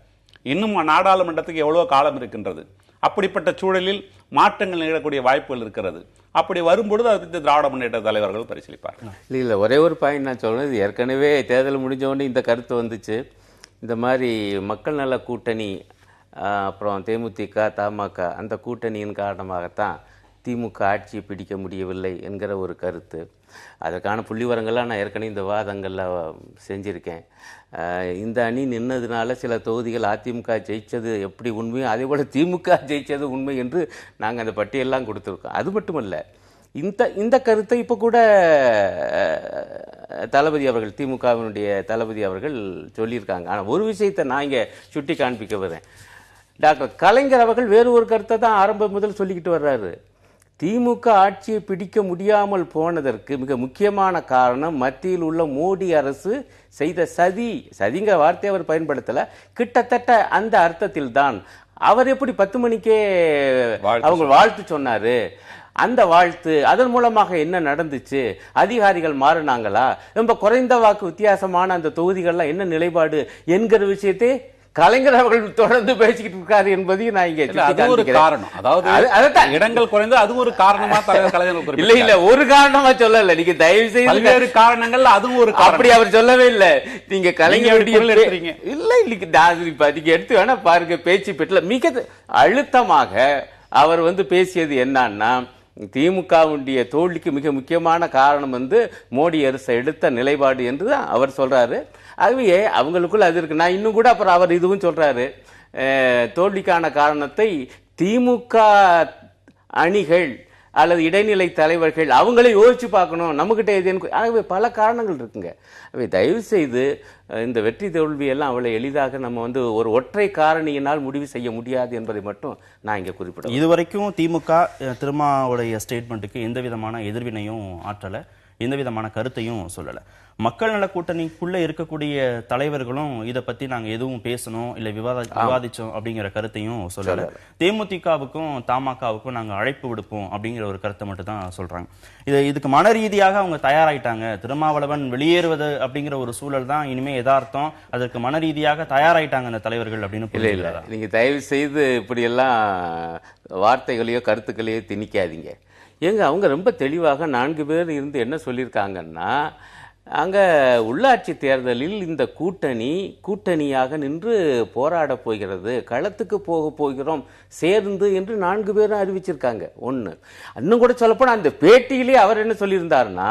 Speaker 2: இன்னும் நாடாளுமன்றத்துக்கு எவ்வளோ காலம் இருக்கின்றது. அப்படிப்பட்ட சூழலில் மாற்றங்கள் நிகழக்கூடிய வாய்ப்புகள் இருக்கிறது. அப்படி வரும்பொழுது அதை பற்றி திராவிட முன்னேற்ற தலைவர்கள் பரிசீலிப்பார்.
Speaker 3: இல்லை, ஒரே ஒரு பாயிண்ட் நான் சொல்றது, ஏற்கனவே தேர்தல் முடிஞ்சோடனே இந்த கருத்து வந்துச்சு. இந்த மாதிரி மக்கள் நல கூட்டணி, அப்புறம் தேமுதிக, தமாக அந்த கூட்டணியின் காரணமாகத்தான் திமுக ஆட்சியை பிடிக்க முடியவில்லை என்கிற ஒரு கருத்து. அதற்கான புள்ளிவரங்கள்லாம் நான் ஏற்கனவே இந்த வாதங்களில் செஞ்சுருக்கேன். இந்த அணி நின்னதுனால சில தொகுதிகள் அதிமுக ஜெயித்தது எப்படி உண்மையோ அதே போல் திமுக ஜெயித்தது உண்மை என்று நாங்கள் அந்த பட்டியலெல்லாம் கொடுத்துருக்கோம். அது மட்டுமல்ல, இந்த கருத்தை இப்போ கூட தளபதி அவர்கள், திமுகவினுடைய தளபதி அவர்கள் சொல்லியிருக்காங்க. ஆனால் ஒரு விஷயத்தை நான் இங்கே சுட்டி காண்பிக்க வரேன். டாக்டர் கலைஞர் அவர்கள் வேறு ஒரு கருத்தை தான் ஆரம்பம் முதல் சொல்லிக்கிட்டு வர்றாரு. திமுக ஆட்சியை பிடிக்க முடியாமல் போனதற்கு மிக முக்கியமான காரணம் மத்தியில் உள்ள மோடி அரசு செய்த சதிங்கிற வார்த்தையை அவர் பயன்படுத்தல, கிட்டத்தட்ட அந்த அர்த்தத்தில் தான். அவர் எப்படி 10 மணிக்கே அவங்க வாழ்த்து சொன்னாரு, அந்த வாழ்த்து அதன் மூலமாக என்ன நடந்துச்சு, அதிகாரிகள் மாறினாங்களா, ரொம்ப குறைந்த வாக்கு வித்தியாசமான அந்த தொகுதிகள்லாம் என்ன நிலைப்பாடு என்கிற விஷயத்தை கலைஞர் அவர்கள் தொடர்ந்து பேசிக்கிட்டு இருக்காரு என்பதையும் நான் இங்க
Speaker 2: ஒரு காரணம். அதாவது இடங்கள் குறைந்து அது ஒரு காரணமா தலைவர் கலைஞர்
Speaker 3: இல்ல ஒரு காரணமா சொல்லல. நீங்க தயவு செய்து
Speaker 2: பல்வேறு காரணங்கள் அதுவும் ஒரு
Speaker 3: அப்படி அவர் சொல்லவே இல்ல. நீங்க கலைஞருடைய இல்ல நீங்க எடுத்து வேணா பாருங்க. பேச்சு பெற்றல மிக அழுத்தமாக அவர் பேசியது என்னன்னா, திமுகவுடைய தோல்விக்கு மிக முக்கியமான காரணம் மோடி அரசு எடுத்த நிலைப்பாடு என்று தான் அவர் சொல்றாரு. ஆகவே அவங்களுக்குள்ள அது இருக்கு. நான் இன்னும் கூட அப்புறம் அவர் இதுவும் சொல்றாரு, தோல்விக்கான காரணத்தை திமுக அணிகள் அல்லது இடைநிலை தலைவர்கள் அவங்களே யோசிச்சு பார்க்கணும், நம்மகிட்ட எது. ஆகவே பல காரணங்கள் இருக்குங்க. அவை தயவு செய்து இந்த வெற்றி தோல்வி எல்லாம் அவ்வளவு எளிதாக நம்ம ஒரு ஒற்றை காரணியினால் முடிவு செய்ய முடியாது என்பதை மட்டும் நான் இங்க குறிப்பிடுறேன்.
Speaker 1: இதுவரைக்கும் திமுக திருமாவுடைய ஸ்டேட்மெண்ட்டுக்கு எந்த விதமான எதிர்வினையும் ஆற்றல, எந்த விதமான கருத்தையும் சொல்லல. மக்கள் நல கூட்டணிக்குள்ள இருக்கக்கூடிய தலைவர்களும் இதை பத்தி நாங்க எதுவும் பேசணும் இல்ல விவாதிச்சோம் அப்படிங்கிற கருத்தையும் சொல்லல. தேமுதிகவுக்கும் தமாகவுக்கும் நாங்க அழைப்பு விடுப்போம் அப்படிங்கிற ஒரு கருத்தை மட்டும் தான் சொல்றாங்க. இதுக்கு மன ரீதியாக அவங்க தயாராயிட்டாங்க. திருமாவளவன் வெளியேறுவது அப்படிங்கிற ஒரு சூழல் தான் இனிமே யதார்த்தம், அதற்கு மன ரீதியாக தயாராயிட்டாங்க அந்த தலைவர்கள் அப்படின்னு.
Speaker 3: நீங்க தயவு செய்து இப்படி எல்லாம் வார்த்தைகளையோ கருத்துக்களையோ திணிக்காதீங்க. அவங்க ரொம்ப தெளிவாக 4 பேர் இருந்து என்ன சொல்லியிருக்காங்கன்னா, அங்கே உள்ளாட்சி தேர்தலில் இந்த கூட்டணியாக நின்று போராட போகிறது, களத்துக்கு போகிறோம் சேர்ந்து என்று 4 பேரும் அறிவிச்சிருக்காங்க. ஒன்று இன்னும் கூட சொல்லப்போனால் அந்த பேட்டியிலே அவர் என்ன சொல்லியிருந்தாருன்னா,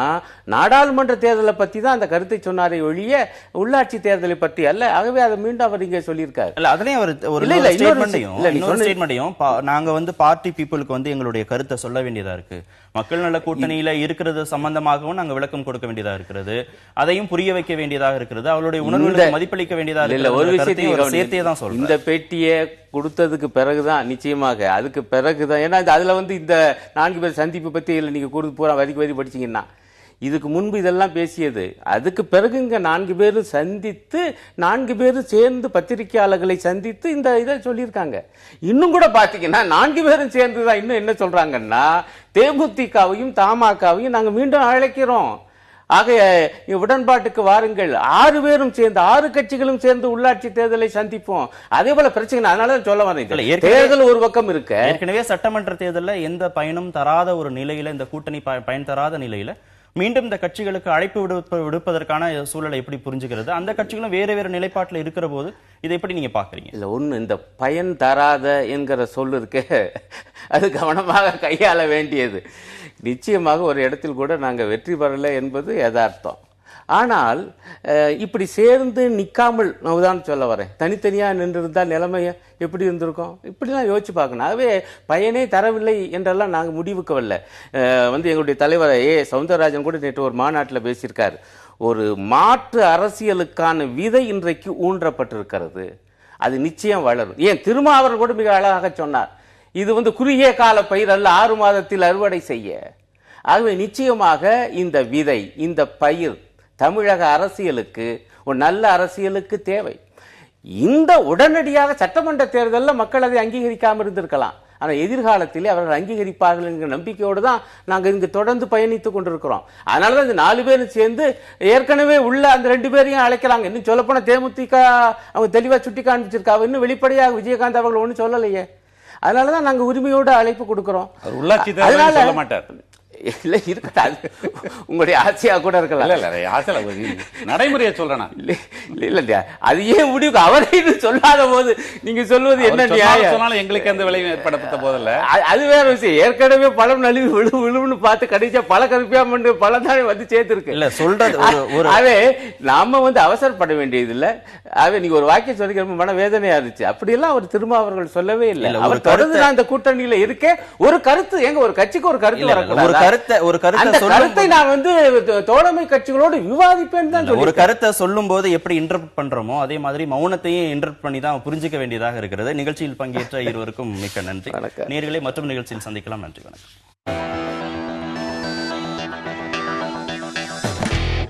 Speaker 3: நாடாளுமன்ற தேர்தலை பற்றி தான் அந்த கருத்தை சொன்னாரே ஒழிய உள்ளாட்சி தேர்தலை பற்றி அல்ல. ஆகவே அதை மீண்டும் அவர் இங்கே சொல்லியிருக்காரு.
Speaker 1: அதுலேயும் அவர் ஒரு ஸ்டேட்மெண்ட்டையும் நாங்கள் பார்ட்டி பீப்புளுக்கு எங்களுடைய கருத்தை சொல்ல வேண்டியதா இருக்கு, மக்கள் நல கூட்டணியில இருக்கிறது சம்பந்தமாகவும் நாங்கள் விளக்கம் கொடுக்க வேண்டியதா இருக்கிறது, அதையும் புரிய வைக்க வேண்டியதாக இருக்கிறது, அவளுடைய உணர்வுகளுக்கு மதிப்பளிக்க வேண்டியதாக இருக்கிறது. ஒரு விஷயத்தையும் சேர்த்தே தான் சொல்றேன்.
Speaker 3: இந்த பேட்டியை கொடுத்ததுக்கு பிறகுதான் நிச்சயமாக அதுக்கு பிறகுதான், ஏன்னா அதுல இந்த 4 பேர் சந்திப்பு பத்தி நீங்க கொடுத்து பூரா வரிக்கு வரி படிச்சீங்கன்னா, இதுக்கு முன்பு இதெல்லாம் பேசியது, அதுக்கு பிறகு இங்க 4 பேரும் சந்தித்து 4 பேரும் சேர்ந்து பத்திரிகையாளர்களை சந்தித்து இந்த இதை சொல்லியிருக்காங்க. இன்னும் கூட பாத்தீங்கன்னா 4 பேரும் சேர்ந்துதான் இன்னும் என்ன சொல்றாங்கன்னா, தேமுதிகவையும் தமாகவையும் நாங்க மீண்டும் அழைக்கிறோம், ஆக உடன்பாட்டுக்கு வாருங்கள், 6 பேரும் சேர்ந்து 6 கட்சிகளும் சேர்ந்து உள்ளாட்சி தேர்தலை சந்திப்போம். அதே போல பிரச்சனை. அதனாலதான் சொல்ல வரேன், தேர்தல் ஒரு பக்கம் இருக்கு.
Speaker 1: ஏற்கனவே சட்டமன்ற தேர்தலில் எந்த பயனும் தராத ஒரு நிலையில, இந்த கூட்டணி பயன் தராத நிலையில மீண்டும் இந்த கட்சிகளுக்கு அழைப்பு விடுப்பதற்கான சூழலை எப்படி புரிஞ்சுக்கிறது? அந்த கட்சிகளும் வேற வேற நிலைப்பாட்டில் இருக்கிற போது இதை எப்படி நீங்க பாக்குறீங்க?
Speaker 3: இல்ல ஒண்ணு, இந்த பயன் தராத என்கிற சொல் இருக்கு, அது கவனமாக கையாள வேண்டியது. நிச்சயமாக ஒரு இடத்தில் கூட நாங்கள் வெற்றி பெறலை என்பது யதார்த்தம். ஆனால் இப்படி சேர்ந்து நிற்காமல், நான் உதாரணம் சொல்ல வரேன், தனித்தனியாக நின்றிருந்தால் நிலைமை எப்படி இருந்திருக்கும்? இப்படிலாம் யோசிச்சு பார்க்கணும். ஆகவே பயனே தரவில்லை என்றெல்லாம் நாங்கள் முடிவுக்கு வரல. எங்களுடைய தலைவர் சவுந்தரராஜன் கூட நேற்று ஒரு மாநாட்டில் பேசியிருக்கார், ஒரு மாற்று அரசியலுக்கான விதை இன்றைக்கு ஊன்றப்பட்டிருக்கிறது, அது நிச்சயம் வளரும். ஏன் திருமாவளவன் கூட மிக அழகாக சொன்னார், இது குறுகிய கால பயிர் அல்ல, 6 மாதத்தில் அறுவடை செய்ய. ஆகவே நிச்சயமாக இந்த விதை, இந்த பயிர் தமிழக அரசியலுக்கு, ஒரு நல்ல அரசியலுக்கு தேவை. இந்த உடனடியாக சட்டமன்ற தேர்தலில் மக்கள் அதை அங்கீகரிக்காமல் இருந்திருக்கலாம். ஆனால் எதிர்காலத்திலே அவர்கள் அங்கீகரிப்பார்கள் என்கிற நம்பிக்கையோடு தான் நாங்கள் இங்கு தொடர்ந்து பயணித்துக் கொண்டிருக்கிறோம். அதனால தான் இந்த 4 பேரும் சேர்ந்து ஏற்கனவே உள்ள அந்த 2 பேரையும் அழைக்கிறாங்க. இன்னும் சொல்லப்போனால் தேமுதிக அவங்க தெளிவாக சுட்டி காண்பிச்சிருக்காங்க. இன்னும் வெளிப்படையாக விஜயகாந்த் அவர்கள் ஒன்றும் சொல்லலையே. அதனால தான் நாங்கள் உரிமையோடு அழைப்பு கொடுக்கிறோம்.
Speaker 2: உள்ளாட்சி தேர்தல் சொல்ல மாட்டார்.
Speaker 3: இல்ல இருக்காது, உங்களுடைய ஆசையா கூட இருக்கலாம்.
Speaker 2: நடைமுறையை சொல்றேன்.
Speaker 3: இல்ல அது ஏன் முடிவு அவரே சொல்லாத போது நீங்க சொல்வது என்ன நியாயம்?
Speaker 2: எங்களுக்கு அந்த விளைவு ஏற்படுத்த போதில்ல,
Speaker 3: அது வேற விஷயம். ஏற்கனவே பழம் நழுவி விழுவுன்னு பார்த்து கடைசியா பல கருப்பியா பண்ணு பழம் தானே வந்து சேர்த்திருக்கு.
Speaker 2: இல்ல சொல்றது
Speaker 3: அதே நாம அவசரப்பட வேண்டியது இல்ல. நீங்க ஒரு வாக்கியம் சொல்லி மன வேதனையா இருந்துச்சு. அப்படி எல்லாம் அவர் அவர்கள் சொல்லவே இல்லை. அவர் தொடர்ந்து நான் இந்த கூட்டணியில இருக்கேன். ஒரு கருத்து எங்க ஒரு கட்சிக்கு ஒரு கருத்து வரக்கூடாது. கருத்தை நான் தோழமை கட்சிகளோடு விவாதிப்பேன் தான்.
Speaker 1: ஒரு கருத்தை சொல்லும் போது எப்படி இன்டர்பிரட் பண்றோமோ அதே மாதிரி மௌனத்தையும் இன்டர்பிரட் பண்ணி தான் புரிஞ்சுக்க வேண்டியதாக இருக்கிறது. நிகழ்ச்சியில் பங்கேற்ற இருவருக்கும் மிக்க நன்றி. நேயர்களே, மற்றும் நிகழ்ச்சியில் சந்திக்கலாம். நன்றி, வணக்கம்.